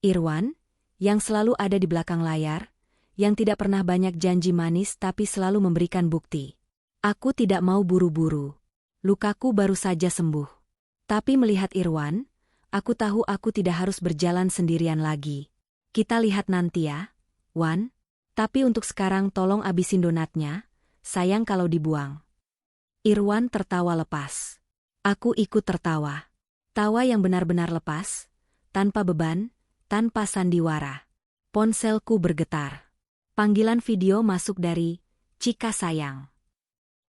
Irwan, yang selalu ada di belakang layar, yang tidak pernah banyak janji manis tapi selalu memberikan bukti. Aku tidak mau buru-buru. Lukaku baru saja sembuh. Tapi melihat Irwan, aku tahu aku tidak harus berjalan sendirian lagi. Kita lihat nanti ya, Wan. Tapi untuk sekarang tolong abisin donatnya, sayang kalau dibuang. Irwan tertawa lepas. Aku ikut tertawa. Tawa yang benar-benar lepas, tanpa beban, tanpa sandiwara. Ponselku bergetar. Panggilan video masuk dari Cika sayang.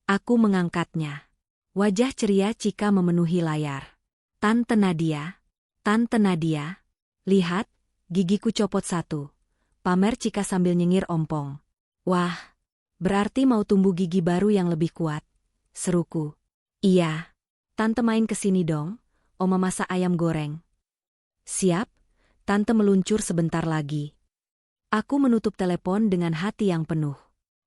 Aku mengangkatnya. Wajah ceria Cika memenuhi layar. "Tante Nadia, Tante Nadia, lihat, gigiku copot 1. Pamer Cika sambil nyengir ompong. "Wah, berarti mau tumbuh gigi baru yang lebih kuat," seruku. "Iya. Tante main ke sini dong, Oma masak ayam goreng." "Siap." Tante meluncur sebentar lagi. Aku menutup telepon dengan hati yang penuh.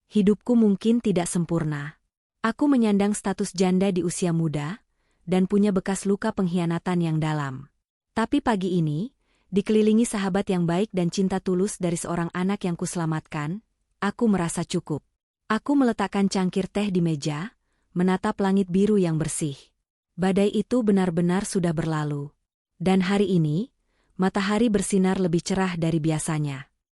Hidupku mungkin tidak sempurna. Aku menyandang status janda di usia muda, dan punya bekas luka pengkhianatan yang dalam. Tapi pagi ini, dikelilingi sahabat yang baik dan cinta tulus dari seorang anak yang kuselamatkan, aku merasa cukup. Aku meletakkan cangkir teh di meja, menatap langit biru yang bersih. Badai itu benar-benar sudah berlalu. Dan hari ini, matahari bersinar lebih cerah dari biasanya.